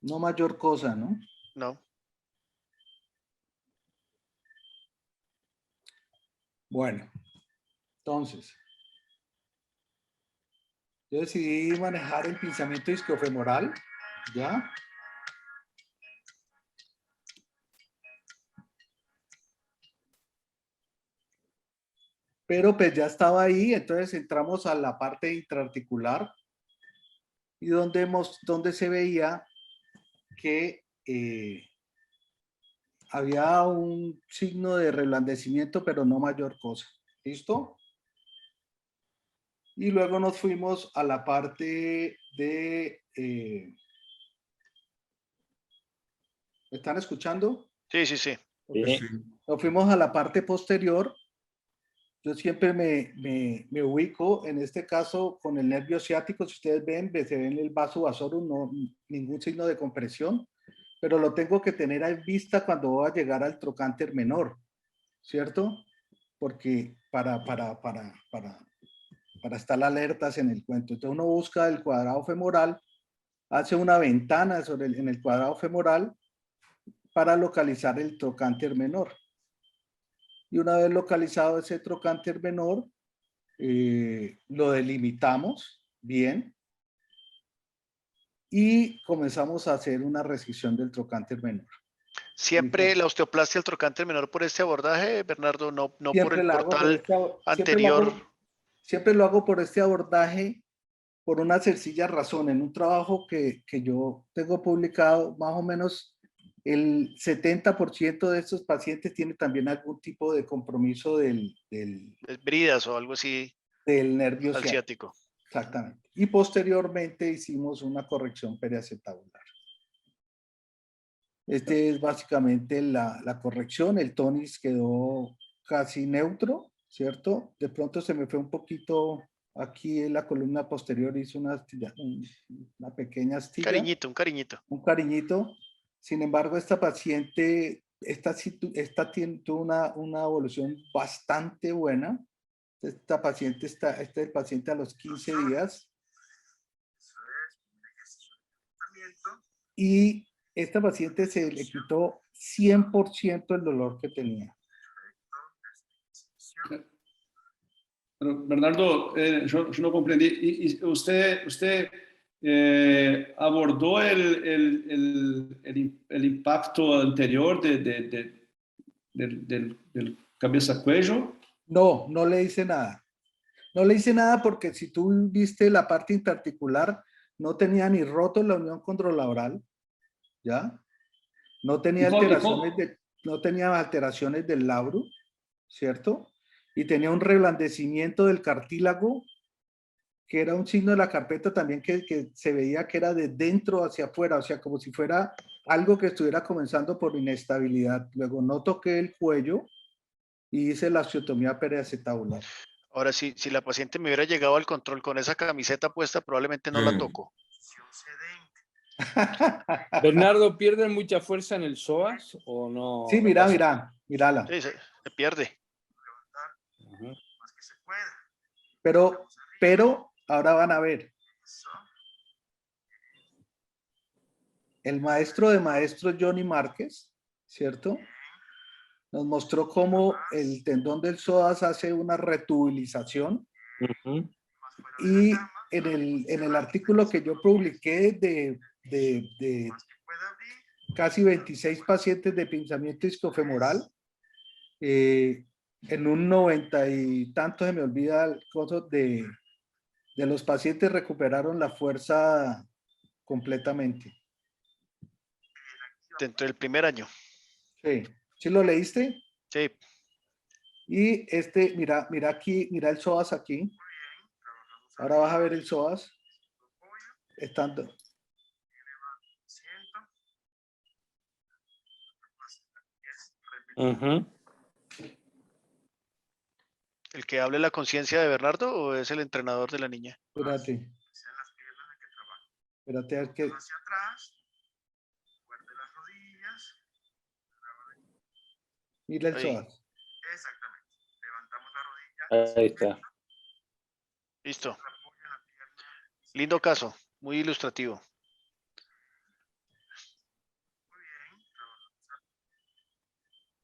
No mayor cosa, ¿no? No. Bueno, entonces, yo decidí manejar el pinzamiento isquiofemoral, ¿ya? Pero pues ya estaba ahí, entonces entramos a la parte intraarticular y donde se veía que había un signo de reblandecimiento, pero no mayor cosa. ¿Listo? Y luego nos fuimos a la parte de... ¿me están escuchando? Sí, sí, sí. Okay. Sí. Nos fuimos a la parte posterior. Yo siempre me ubico, en este caso, con el nervio ciático. Si ustedes ven, se ve en el vaso vasorum, no, ningún signo de compresión, pero lo tengo que tener en vista cuando voy a llegar al trocánter menor, ¿cierto? Porque para estar alertas en el cuento. Entonces uno busca el cuadrado femoral, hace una ventana en el cuadrado femoral para localizar el trocánter menor. Y una vez localizado ese trocánter menor, lo delimitamos bien y comenzamos a hacer una resección del trocánter menor. Siempre la osteoplastia del trocánter menor por este abordaje, Bernardo, no por el portal anterior. Siempre lo hago por este abordaje por una sencilla razón. En un trabajo que yo tengo publicado, más o menos el 70% de estos pacientes tiene también algún tipo de compromiso del bridas o algo así. Del nervio ciático. Exactamente. Y posteriormente hicimos una corrección periacetabular. Este es básicamente la corrección. El tonis quedó casi neutro, ¿cierto? De pronto se me fue un poquito aquí en la columna posterior, hizo una pequeña astilla. Un cariñito. Un cariñito. Sin embargo, esta paciente, tuvo una evolución bastante buena. Este es el paciente a los 15 días. Y esta paciente se le quitó 100% el dolor que tenía. Pero Bernardo, yo no comprendí. ¿Y usted abordó el impacto anterior del cabeza-cuello? No, no le hice nada. No le hice nada porque si tú viste la parte interarticular, no tenía ni roto la unión condrolabral, ¿ya? No tenía alteraciones del labro, ¿cierto? Y tenía un reblandecimiento del cartílago, que era un signo de la carpeta también que se veía que era de dentro hacia afuera, o sea, como si fuera algo que estuviera comenzando por inestabilidad. Luego no toqué el cuello y hice la osteotomía periacetabular. Ahora, si la paciente me hubiera llegado al control con esa camiseta puesta, probablemente no la toco. Bernardo, ¿pierden mucha fuerza en el psoas o no? Sí, mírala. Sí, se pierde. Pero ahora van a ver. El maestro de maestros, Johnny Márquez, ¿cierto? Nos mostró cómo el tendón del psoas hace una retubilización. Y en el artículo que yo publiqué de casi 26 pacientes de pinzamiento isquiofemoral, en un 90 y tanto, se me olvida el coso de los pacientes recuperaron la fuerza completamente. Dentro del primer año. Sí. ¿Sí lo leíste? Sí. Y mira aquí, mira el psoas aquí. Ahora vas a ver el psoas. Estando. ¿El que hable la conciencia de Bernardo o es el entrenador de la niña? Espérate a ver que... Mira el Ahí. psoas. Exactamente. Levantamos la rodilla. Ahí está. Listo. Lindo caso, muy ilustrativo.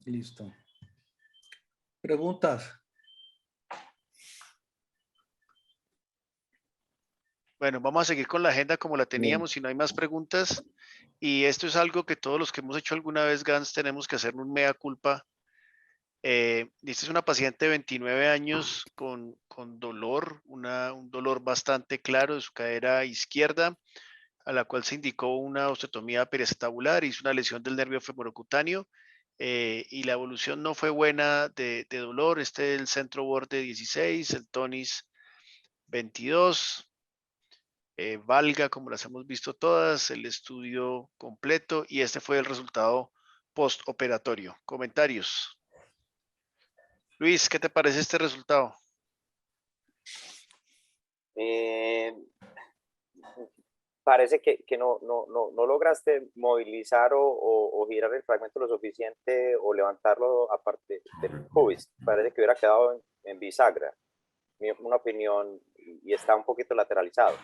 Listo. Preguntas. Bueno, vamos a seguir con la agenda como la teníamos, si no hay más preguntas. Y esto es algo que todos los que hemos hecho alguna vez GANS tenemos que hacer un mea culpa. Esta es una paciente de 29 años con dolor, un dolor bastante claro de su cadera izquierda, a la cual se indicó una osteotomía periacetabular, hizo una lesión del nervio femorocutáneo y la evolución no fue buena de dolor. Este es el centro borde 16, el tonis 22. Valga, como las hemos visto todas, el estudio completo y este fue el resultado postoperatorio. Comentarios. Luis, ¿qué te parece este resultado? Parece que no lograste movilizar o girar el fragmento lo suficiente o levantarlo aparte del pubis. Parece que hubiera quedado en bisagra, una opinión, y está un poquito lateralizado.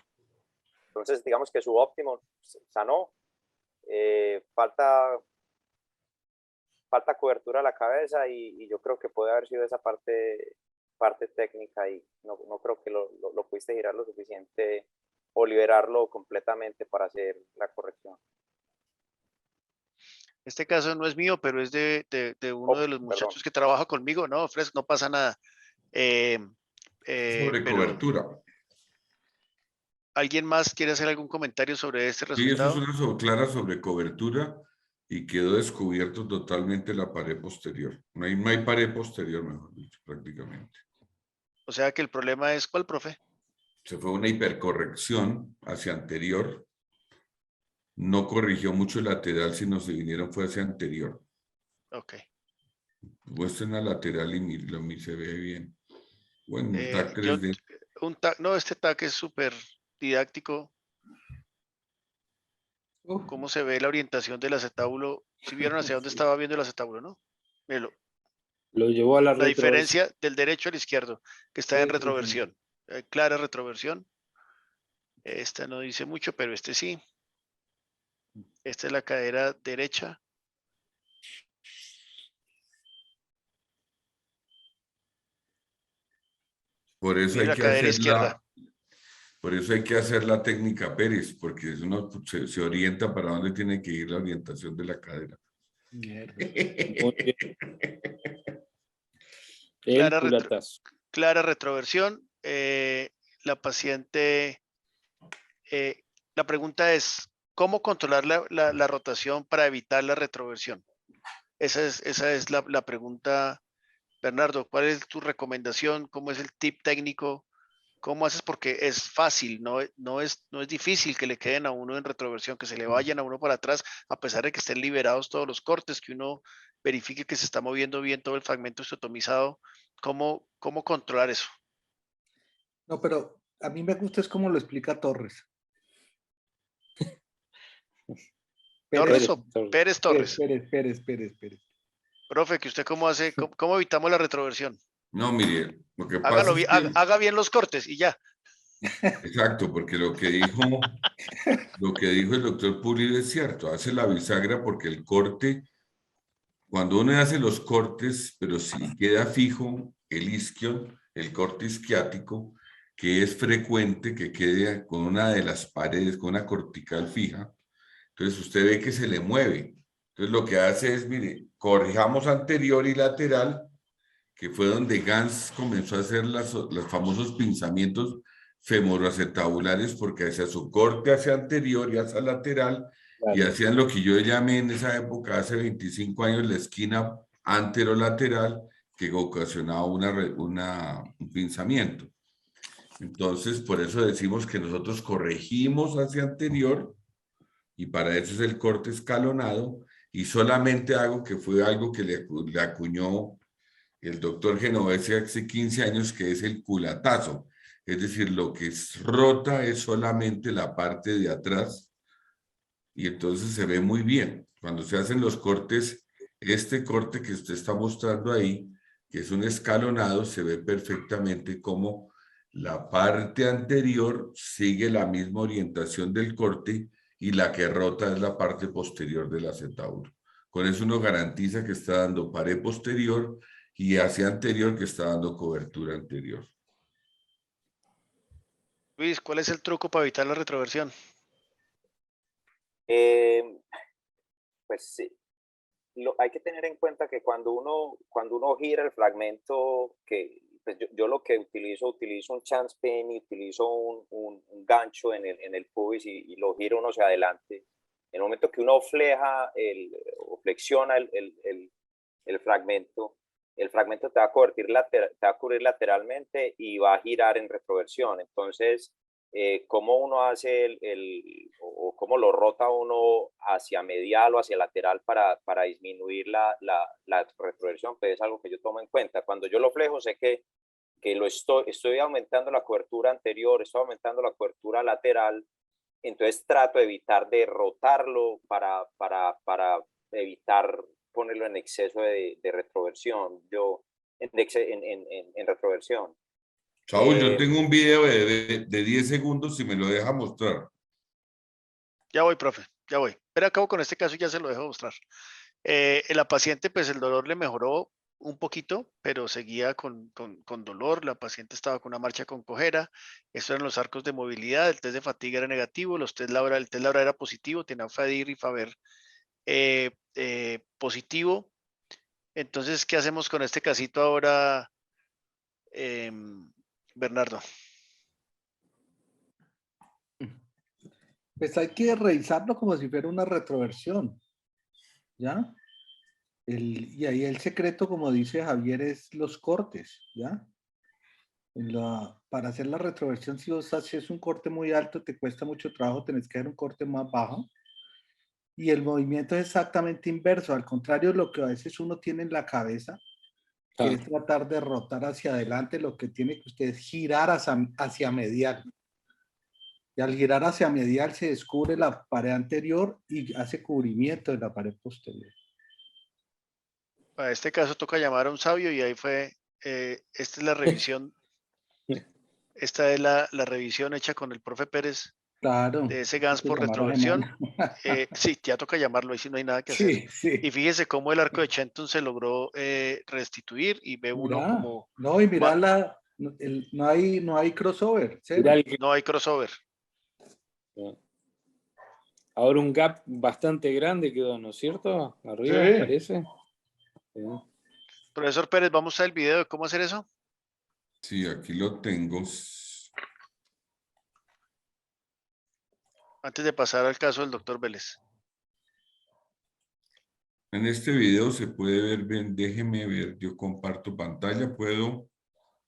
Entonces, digamos que su óptimo sanó, falta cobertura a la cabeza y yo creo que puede haber sido esa parte técnica y no creo que lo pudiste girar lo suficiente o liberarlo completamente para hacer la corrección. Este caso no es mío, pero es de uno de los muchachos que trabaja conmigo. No, Fres, no pasa nada. Sobre cobertura. ¿Alguien más quiere hacer algún comentario sobre este resultado? Sí, eso es una clara sobre cobertura y quedó descubierto totalmente la pared posterior. No hay pared posterior, mejor dicho, prácticamente. O sea que el problema es, ¿cuál, profe? Se fue una hipercorrección hacia anterior. No corrigió mucho el lateral, sino se vinieron fue hacia anterior. Ok. Muestren la lateral y se ve bien. Bueno, TAC 3D. No, este TAC es súper didáctico. ¿Cómo se ve la orientación del acetábulo? Si vieron hacia dónde estaba viendo el acetábulo, ¿no? Míralo. Lo llevó a la diferencia del derecho al izquierdo, que está en retroversión. Clara retroversión. Esta no dice mucho, pero este sí. Esta es la cadera derecha. Por eso hay que hacer por eso hay que hacer la técnica Pérez, porque uno se orienta para dónde tiene que ir la orientación de la cadera. Clara retroversión. La paciente, la pregunta es, ¿cómo controlar la rotación para evitar la retroversión? Esa es la pregunta. Bernardo, ¿cuál es tu recomendación? ¿Cómo es el tip técnico? ¿Cómo haces? Porque es fácil, no es difícil que le queden a uno en retroversión, que se le vayan a uno para atrás, a pesar de que estén liberados todos los cortes, que uno verifique que se está moviendo bien todo el fragmento osteotomizado. ¿Cómo controlar eso? No, pero a mí me gusta es como lo explica Torres. ¿Torres o Pérez Torres? Pérez. Profe, ¿que usted cómo hace? ¿Cómo evitamos la retroversión? No, mire, lo que pasa es que... Haga bien los cortes y ya. Exacto, porque lo que dijo el doctor Pulido es cierto, hace la bisagra porque el corte, cuando uno hace los cortes, pero si queda fijo el isquion, el corte isquiático, que es frecuente que quede con una de las paredes, con una cortical fija, entonces usted ve que se le mueve. Entonces lo que hace es, mire, corrijamos anterior y lateral, que fue donde Gans comenzó a hacer los famosos pinzamientos femoroacetabulares, porque hacía su corte hacia anterior y hacia lateral, claro. Y hacían lo que yo llamé en esa época, hace 25 años, la esquina anterolateral, que ocasionaba un pinzamiento. Entonces, por eso decimos que nosotros corregimos hacia anterior, y para eso es el corte escalonado, y solamente hago que fue algo que le acuñó el doctor Genovese hace 15 años, que es el culatazo. Es decir, lo que rota es solamente la parte de atrás y entonces se ve muy bien. Cuando se hacen los cortes Este corte que usted está mostrando ahí, que es un escalonado, se ve perfectamente como la parte anterior sigue la misma orientación del corte y la que rota es la parte posterior del acetauro. Con eso uno garantiza que está dando pared posterior y hacia anterior que está dando cobertura anterior. Luis, ¿cuál es el truco para evitar la retroversión? Pues sí. Hay que tener en cuenta que cuando uno gira el fragmento, pues yo lo que utilizo un chance pin y utilizo un gancho en el pubis y lo giro uno hacia adelante. En el momento que uno o flexiona el fragmento te va a cubrir lateralmente y va a girar en retroversión. Entonces, cómo uno hace o cómo lo rota uno hacia medial o hacia lateral para disminuir la retroversión, pues es algo que yo tomo en cuenta. Cuando yo lo flejo, sé que estoy aumentando la cobertura anterior, estoy aumentando la cobertura lateral, entonces trato de evitar de rotarlo para evitar ponerlo en exceso de retroversión, en retroversión. Saúl, yo tengo un video de 10 segundos, si me lo deja mostrar. Ya voy, profe, ya voy. Pero acabo con este caso y ya se lo dejo mostrar. La paciente, pues el dolor le mejoró un poquito, pero seguía con dolor. La paciente estaba con una marcha con cojera. Estos eran los arcos de movilidad. El test de fatiga era negativo. El test Laura era positivo. Tenía FADIR y FABER positivo. Entonces, ¿qué hacemos con este casito ahora, Bernardo? Pues hay que revisarlo como si fuera una retroversión, ¿ya? Y ahí el secreto, como dice Javier, es los cortes, ¿ya? Para hacer la retroversión, si vos haces un corte muy alto, te cuesta mucho trabajo, tenés que hacer un corte más bajo. Y el movimiento es exactamente inverso, al contrario de lo que a veces uno tiene en la cabeza, que es tratar de rotar hacia adelante, lo que tiene que usted es girar hacia medial. Y al girar hacia medial se descubre la pared anterior y hace cubrimiento de la pared posterior. Para este caso toca llamar a un sabio y ahí fue, esta es la revisión, esta es la revisión hecha con el profe Pérez. Claro. De ese GANS por retroversión. Sí, ya toca llamarlo, ahí sí no hay nada que hacer. Sí. Y fíjese cómo el arco de Chenton se logró restituir y ve uno como... No, y mira, no hay crossover. No hay crossover. Ahora un gap bastante grande quedó, ¿no es cierto? Arriba, sí. Parece. Sí. Profesor Pérez, ¿vamos al video de cómo hacer eso? Sí, aquí lo tengo. Antes de pasar al caso del doctor Vélez. En este video se puede ver bien, déjeme ver, yo comparto pantalla, puedo.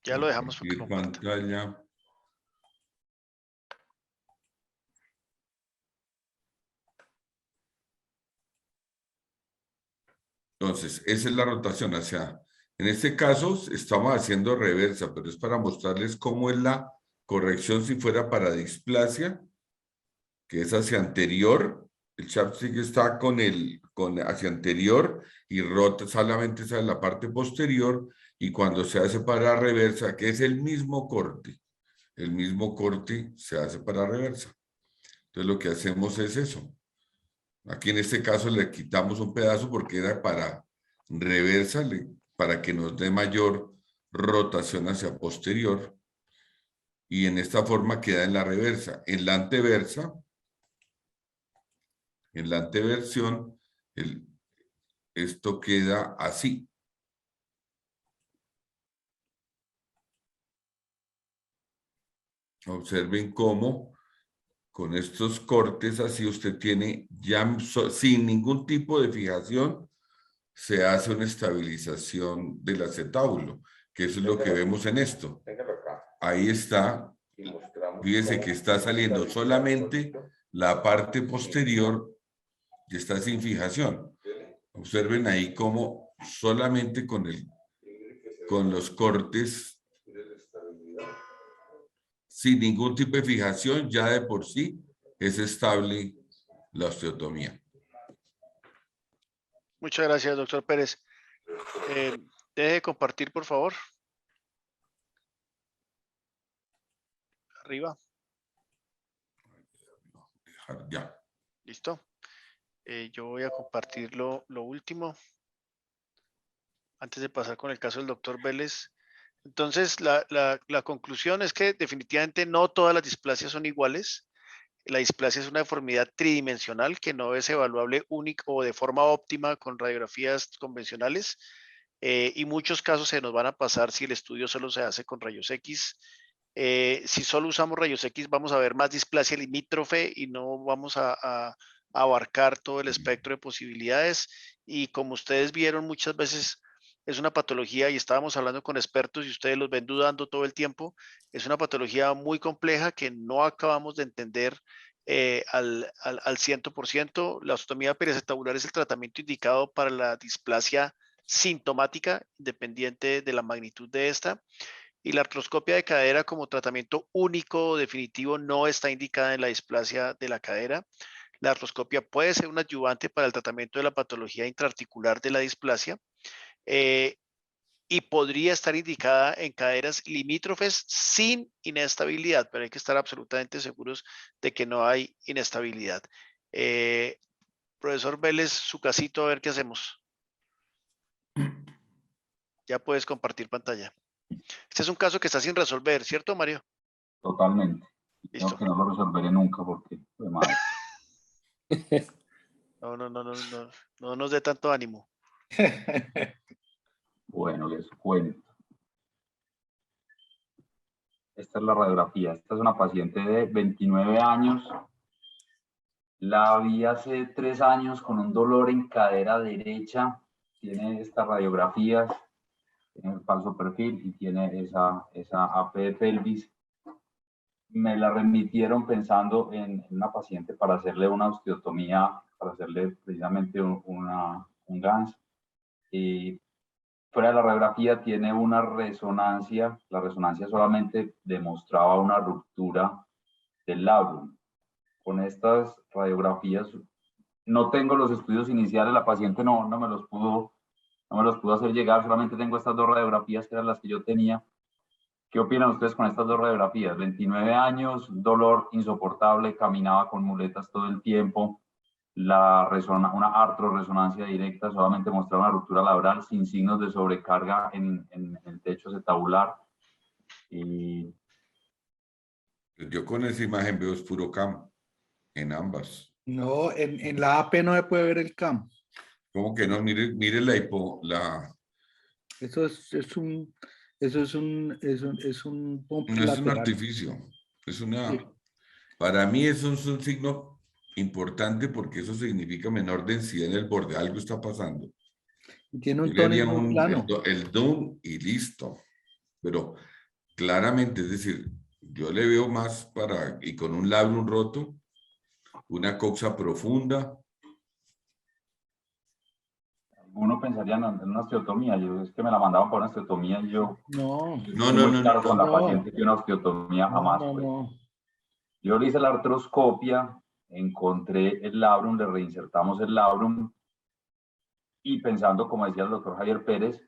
Ya lo dejamos porque compartir pantalla. Entonces, esa es la rotación hacia, en este caso estamos haciendo reversa, pero es para mostrarles cómo es la corrección si fuera para displasia, que es hacia anterior, el chapstick está hacia anterior y rota solamente sale la parte posterior, y cuando se hace para reversa, que es el mismo corte se hace para reversa. Entonces lo que hacemos es eso. Aquí en este caso le quitamos un pedazo porque era para reversa, para que nos dé mayor rotación hacia posterior. Y en esta forma queda en la reversa. En la anteversa, en la anteversión, esto queda así. Observen cómo con estos cortes así usted tiene ya sin ningún tipo de fijación se hace una estabilización del acetábulo, que eso es lo que vemos en esto. Ahí está, fíjese que está saliendo solamente la parte posterior y está sin fijación. Observen ahí cómo solamente con los cortes sin ningún tipo de fijación, ya de por sí es estable la osteotomía. Muchas gracias, doctor Pérez. Deje de compartir, por favor. Arriba. Ya. Listo. Yo voy a compartir lo último. Antes de pasar con el caso del doctor Vélez. Entonces, la conclusión es que definitivamente no todas las displasias son iguales. La displasia es una deformidad tridimensional que no es evaluable única o de forma óptima con radiografías convencionales. Y muchos casos se nos van a pasar si el estudio solo se hace con rayos X. Si solo usamos rayos X, vamos a ver más displasia limítrofe y no vamos a abarcar todo el espectro de posibilidades. Y como ustedes vieron, muchas veces es una patología, y estábamos hablando con expertos y ustedes los ven dudando todo el tiempo, es una patología muy compleja que no acabamos de entender al 100%. La osteotomía periacetabular es el tratamiento indicado para la displasia sintomática, independiente de la magnitud de esta. Y la artroscopia de cadera como tratamiento único o definitivo no está indicada en la displasia de la cadera. La artroscopia puede ser un ayudante para el tratamiento de la patología intraarticular de la displasia. Y podría estar indicada en caderas limítrofes sin inestabilidad, pero hay que estar absolutamente seguros de que no hay inestabilidad. Profesor Vélez, su casito, a ver qué hacemos. Ya puedes compartir pantalla. Este es un caso que está sin resolver, ¿cierto, Mario? Totalmente. Listo. Creo que no lo resolveré nunca porque fue mal. No nos dé tanto ánimo. Bueno, les cuento. Esta es la radiografía. Esta es una paciente de 29 años. La vi hace 3 años con un dolor en cadera derecha. Tiene estas radiografías, tiene el falso perfil y tiene esa AP de pelvis. Me la remitieron pensando en una paciente para hacerle una osteotomía, para hacerle precisamente un GANS. Y fuera de la radiografía tiene una resonancia. La resonancia solamente demostraba una ruptura del labrum. Con estas radiografías, no tengo los estudios iniciales, la paciente no me los pudo hacer llegar, solamente tengo estas 2 radiografías que eran las que yo tenía. ¿Qué opinan ustedes con estas 2 radiografías? 29 años, dolor insoportable, caminaba con muletas todo el tiempo, una artroresonancia directa solamente mostraba una ruptura labral sin signos de sobrecarga en el techo acetabular. Y yo con esa imagen veo es puro CAM en ambas. No, en la AP no se puede ver el CAM. ¿Cómo que no? Mire Eso es un bump no es un lateral. artificio, es una... Sí. Para mí eso es un signo importante porque eso significa menor densidad en el borde, algo está pasando. Y tiene un tónico muy plano. El DUN y listo. Pero claramente, es decir, yo le veo más y con un labrum roto, una coxa profunda. uno pensaría en una osteotomía. Es que me la mandaban para una osteotomía y yo... No. Claro, con la paciente que una osteotomía jamás. Yo le hice la artroscopia, encontré el labrum, le reinsertamos el labrum y pensando, como decía el doctor Javier Pérez,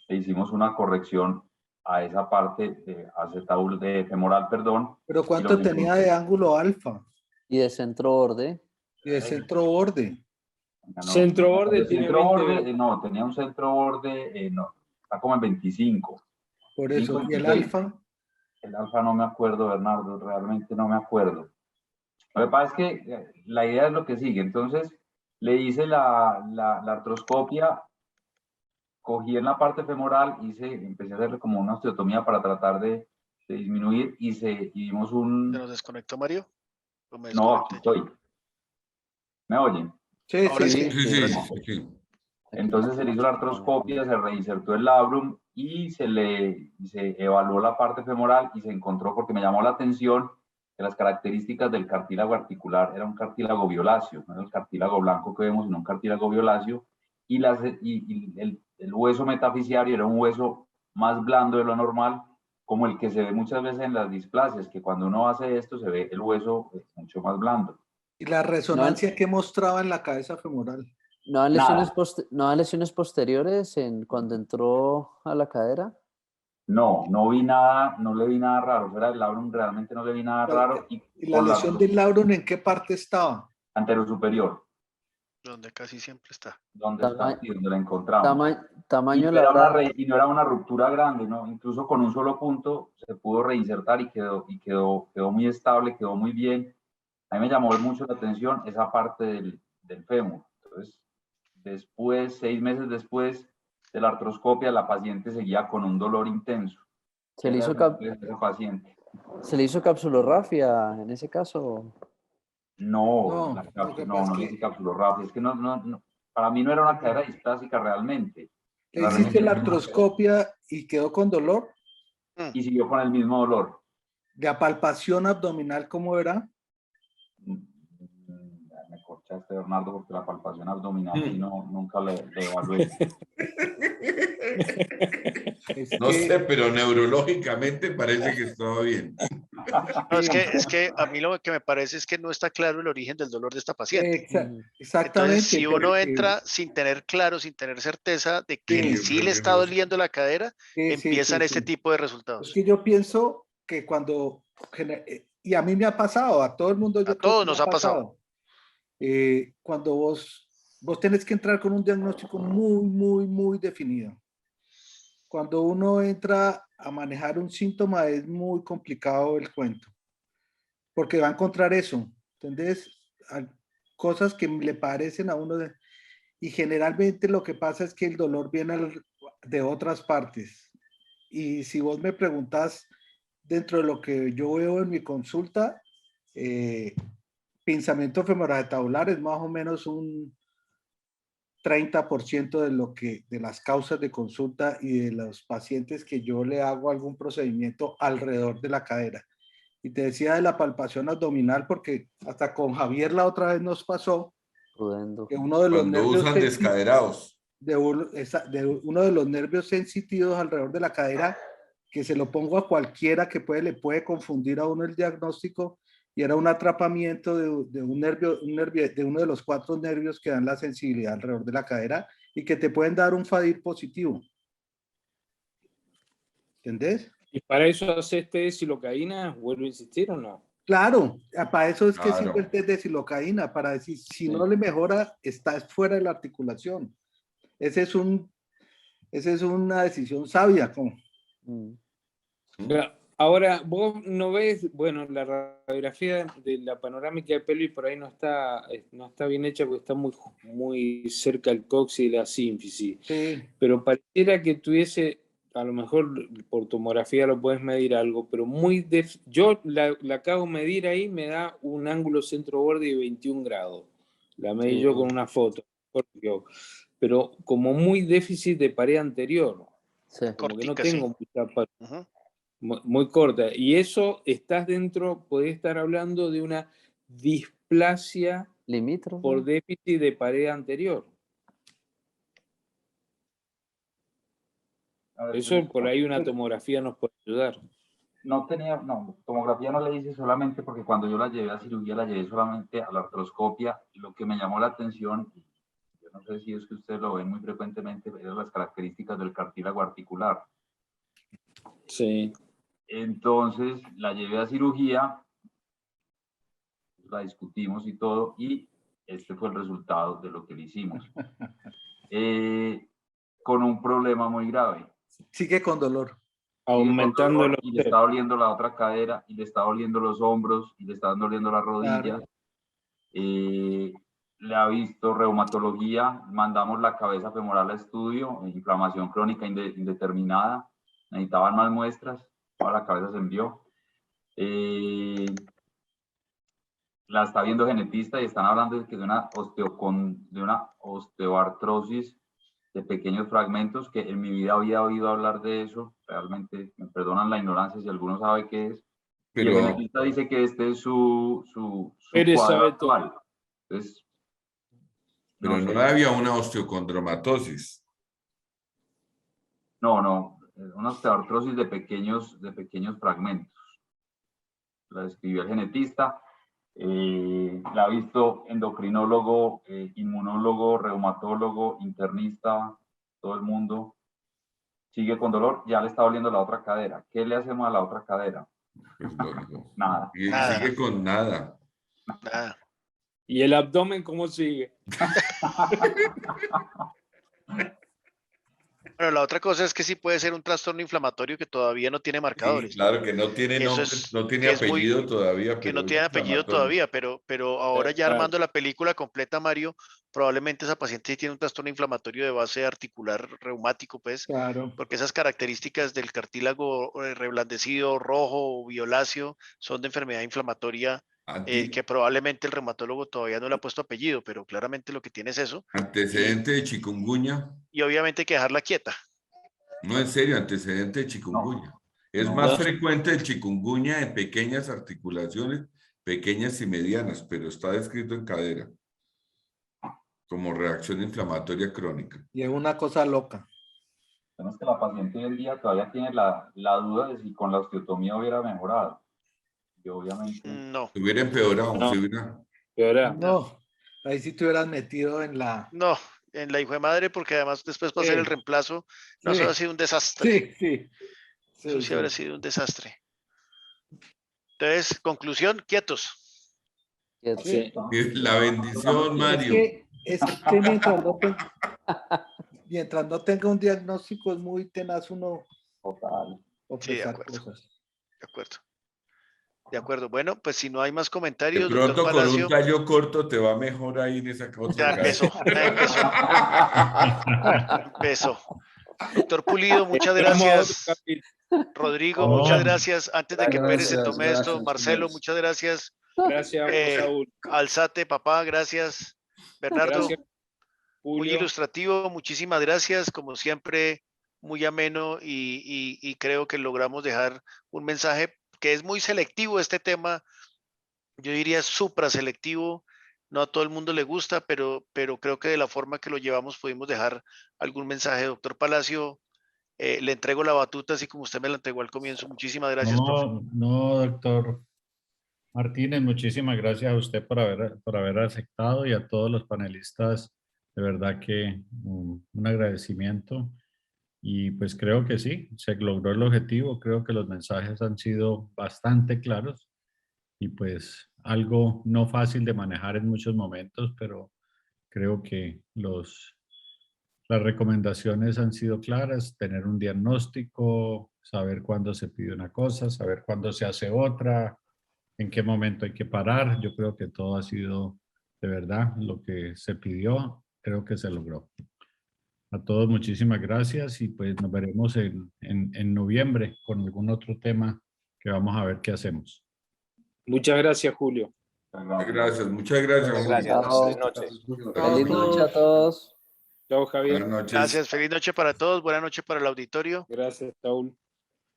le hicimos una corrección a esa parte de femoral, perdón. ¿Pero cuánto tenía de ángulo alfa? Y de centro borde. Y de centro borde. Centro borde tiene 20. No, tenía un centro borde, está como en 25. Por eso, ¿y el alfa? El alfa no me acuerdo, Bernardo, realmente no me acuerdo. Lo que pasa es que la idea es lo que sigue. Entonces, le hice la artroscopia, cogí en la parte femoral, empecé a hacerle como una osteotomía para tratar de disminuir y dimos un... ¿Se nos desconectó, Mario? No, aquí estoy. ¿Me oyen? Sí. Entonces se le hizo la artroscopia, se reinsertó el labrum y se evaluó la parte femoral y se encontró, porque me llamó la atención, que las características del cartílago articular era un cartílago violáceo, no era el cartílago blanco que vemos, sino un cartílago violáceo, y el hueso metafisiario era un hueso más blando de lo normal, como el que se ve muchas veces en las displasias, que cuando uno hace esto se ve el hueso mucho más blando. ¿Y la resonancia que mostraba en la cabeza femoral? ¿No da lesiones, ¿no da lesiones posteriores cuando entró a la cadera? No, no vi nada, no le vi nada raro. Fuera del labrum realmente no le vi nada raro. ¿Y la lesión del labrum en qué parte estaba? Antero superior. Donde casi siempre está. Donde está, sí, donde la encontramos. Tamaño, y, la verdad. Y no era una ruptura grande, ¿no? Incluso con un solo punto se pudo reinsertar y quedó muy estable, quedó muy bien. A mí me llamó mucho la atención esa parte del fémur. Entonces, después, 6 meses después de la artroscopia, la paciente seguía con un dolor intenso. ¿Se le hizo capsulorrafia en ese caso? No, no le hice capsulorrafia. Es que no, para mí no era una cadera displásica realmente. ¿Le hiciste la artroscopia y quedó con dolor? Y siguió con el mismo dolor. ¿De palpación abdominal cómo era? Me corchaste, Bernardo, porque la palpación abdominal sí nunca le evalué. No sé, pero neurológicamente parece que estaba bien. No, es que a mí lo que me parece es que no está claro el origen del dolor de esta paciente. Exactamente. Entonces, si uno entra sin tener claro, sin tener certeza de que sí le está doliendo la cadera, empiezan este tipo de resultados. Es que yo pienso que cuando, y a mí me ha pasado, a todo el mundo, a todos nos ha pasado. Cuando vos tenés que entrar con un diagnóstico muy definido. Cuando uno entra a manejar un síntoma es muy complicado el cuento, porque va a encontrar eso, ¿entendés? Cosas que le parecen a uno, y generalmente lo que pasa es que el dolor viene de otras partes. Y si vos me preguntás, dentro de lo que yo veo en mi consulta, pinzamiento femoroacetabular es más o menos un 30% de las causas de consulta y de los pacientes que yo le hago algún procedimiento alrededor de la cadera. Y te decía de la palpación abdominal porque hasta con Javier la otra vez nos pasó que uno de los nervios usan descaderados. Uno de los nervios sensitivos alrededor de la cadera, que se lo pongo a cualquiera que le puede confundir a uno el diagnóstico, y era un atrapamiento de un nervio, de uno de los 4 nervios que dan la sensibilidad alrededor de la cadera y que te pueden dar un FADIR positivo. ¿Entendés? ¿Y para eso haces test de silocaína? ¿Vuelvo a insistir o no? Claro, para eso es que sirve el test de silocaína, para decir, si no le mejora, está fuera de la articulación. Esa es una decisión sabia. Ahora, vos no ves, bueno, la radiografía de la panorámica de pelo y por ahí no está bien hecha porque está muy cerca el coxis y la sínfisis. Sí. Pero pareciera que tuviese, a lo mejor por tomografía lo puedes medir algo, pero yo la acabo de medir ahí, me da un ángulo centro-borde de 21 grados. La medí yo con una foto. Pero como muy déficit de pared anterior. Sí. Como que no tengo mucha pared. Muy corta. Y eso podés estar hablando de una displasia limítrofe por déficit de pared anterior. Eso por ahí una tomografía nos puede ayudar. Tomografía no le hice solamente porque cuando yo la llevé a cirugía la llevé solamente a la artroscopia. Lo que me llamó la atención, yo no sé si es que ustedes lo ven muy frecuentemente, eran las características del cartílago articular. Sí. Entonces la llevé a cirugía, la discutimos y todo, y este fue el resultado de lo que le hicimos. Con un problema muy grave. Sigue con dolor. Aumentando dolor, y le está doliendo la otra cadera, y le está doliendo los hombros, y le están doliendo las rodillas. Claro. Le ha visto reumatología, mandamos la cabeza femoral a estudio, inflamación crónica indeterminada, necesitaban más muestras. Toda la cabeza se envió. La está viendo genetista y están hablando de una osteoartrosis de pequeños fragmentos, que en mi vida había oído hablar de eso. Realmente me perdonan la ignorancia si alguno sabe qué es. Pero, y el genetista dice que este es su cuadro actual. Entonces, pero no había una osteocondromatosis. No. Una osteoartrosis de pequeños fragmentos. La describió el genetista. La ha visto endocrinólogo, inmunólogo, reumatólogo, internista, todo el mundo. Sigue con dolor, ya le está doliendo la otra cadera. ¿Qué le hacemos a la otra cadera? Pues lógico. Nada. Y Nada. sigue con nada. Nada. ¿Y el abdomen cómo sigue? Bueno, la otra cosa es que sí puede ser un trastorno inflamatorio que todavía no tiene marcadores. Sí, claro, que no tiene Eso nombre, es- no tiene que es muy- apellido todavía, Que pero no es tiene apellido inflamatorio. todavía, pero ahora ya Claro. armando la película completa, Mario, probablemente esa paciente sí tiene un trastorno inflamatorio de base articular reumático, pues, Claro. porque esas características del cartílago reblandecido, rojo o violáceo son de enfermedad inflamatoria que probablemente el reumatólogo todavía no le ha puesto apellido, pero claramente lo que tiene es eso. Antecedente de chikungunya. Y obviamente hay que dejarla quieta. No, en serio, antecedente de chikungunya. Es más frecuente el chikungunya en pequeñas articulaciones, pequeñas y medianas, pero está descrito en cadera como reacción inflamatoria crónica. Y es una cosa loca. Es que la paciente hoy en día todavía tiene la duda de si con la osteotomía hubiera mejorado. Y obviamente... No. Se hubiera empeorado. No. Se hubiera... No, ahí sí te hubieras metido en la... No, en la hijo de madre, porque además después para hacer el reemplazo, no, eso ha sido un desastre. Sí. Eso sí habrá sido un desastre. Entonces, conclusión, quietos. Sí. La bendición, Mario. Es que mientras no tenga un diagnóstico es muy tenaz uno ofrecer cosas. De acuerdo. De acuerdo. Bueno, pues si no hay más De comentarios, pronto doctor con Palacio. un tallo corto te va mejor ahí en esa cosa. Ya empezó. Doctor Pulido, muchas gracias. Rodrigo, muchas gracias. Antes de que Pérez se tome esto, Marcelo, muchas gracias. Gracias, Saúl. Alzate, papá, gracias. Bernardo, Gracias, muy Julio. ilustrativo, muchísimas gracias. Como siempre, muy ameno y creo que logramos dejar un mensaje que es muy selectivo este tema. Yo diría supra selectivo. No a todo el mundo le gusta, pero creo que de la forma que lo llevamos pudimos dejar algún mensaje. Doctor Palacio, le entrego la batuta así como usted me la entregó al comienzo. Muchísimas gracias, profe. No, doctor Martínez, muchísimas gracias a usted por haber aceptado y a todos los panelistas. De verdad que un agradecimiento. Y pues creo que sí, se logró el objetivo. Creo que los mensajes han sido bastante claros y pues algo no fácil de manejar en muchos momentos, pero creo que las recomendaciones han sido claras: tener un diagnóstico, saber cuándo se pide una cosa, saber cuándo se hace otra, en qué momento hay que parar. Yo creo que todo ha sido de verdad lo que se pidió, creo que se logró. A todos muchísimas gracias y pues nos veremos en noviembre con algún otro tema que vamos a ver qué hacemos. Muchas gracias, Julio. Gracias, muchas gracias. Julio. Gracias. Feliz noche. Feliz noche a todos. Chao, Javier. Buenas noches. Gracias, feliz noche para todos. Buenas noches para el auditorio. Gracias, Saúl.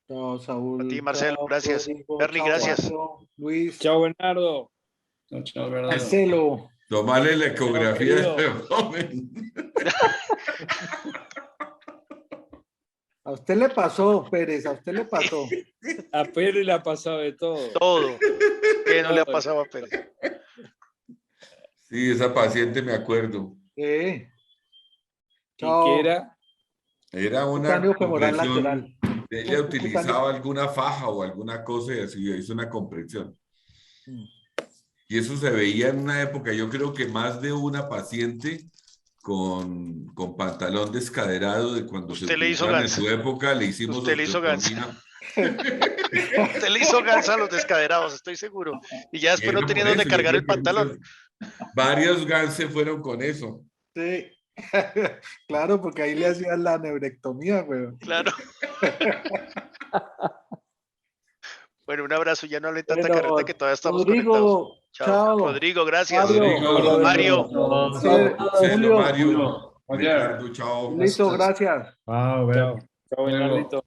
Chao, Saúl. A ti, Marcelo, Chao, gracias. Rodrigo. Bernie, Chao, gracias. Mario. Luis. Chao, Bernardo. Chao, Bernardo. Marcelo. Tomarle la ecografía Chao, de abdomen. A usted le pasó, Pérez, a usted le pasó. A Pérez le ha pasado de todo. Todo. ¿Qué no le ha pasado a Pérez? Sí, esa paciente me acuerdo. ¿Qué? ¿Y qué era? Era una Cutáneo femoral compresión. lateral. Ella utilizaba alguna faja o alguna cosa y así hizo una compresión. Y eso se veía en una época, yo creo que más de una paciente con pantalón descaderado de cuando Usted se le hizo utilizaban en ganso. su época, le hicimos Usted le hizo ganso. osteotomía. Usted le hizo ganso a los descaderados, estoy seguro. Y ya después no Era tenía por donde eso, yo cargar creo el que pantalón. Varios ganses fueron con eso. Sí. Claro, porque ahí le hacían la neurectomía, güey. Claro. Bueno, un abrazo. Ya no hablé tanta Bueno, carreta que todavía estamos Rodrigo, conectados. chao. Rodrigo, gracias. Mario. Mario. Marcelo, Julio. Mario, Ricardo, chao. Listo, gracias. Chao, Chao, Bernardito.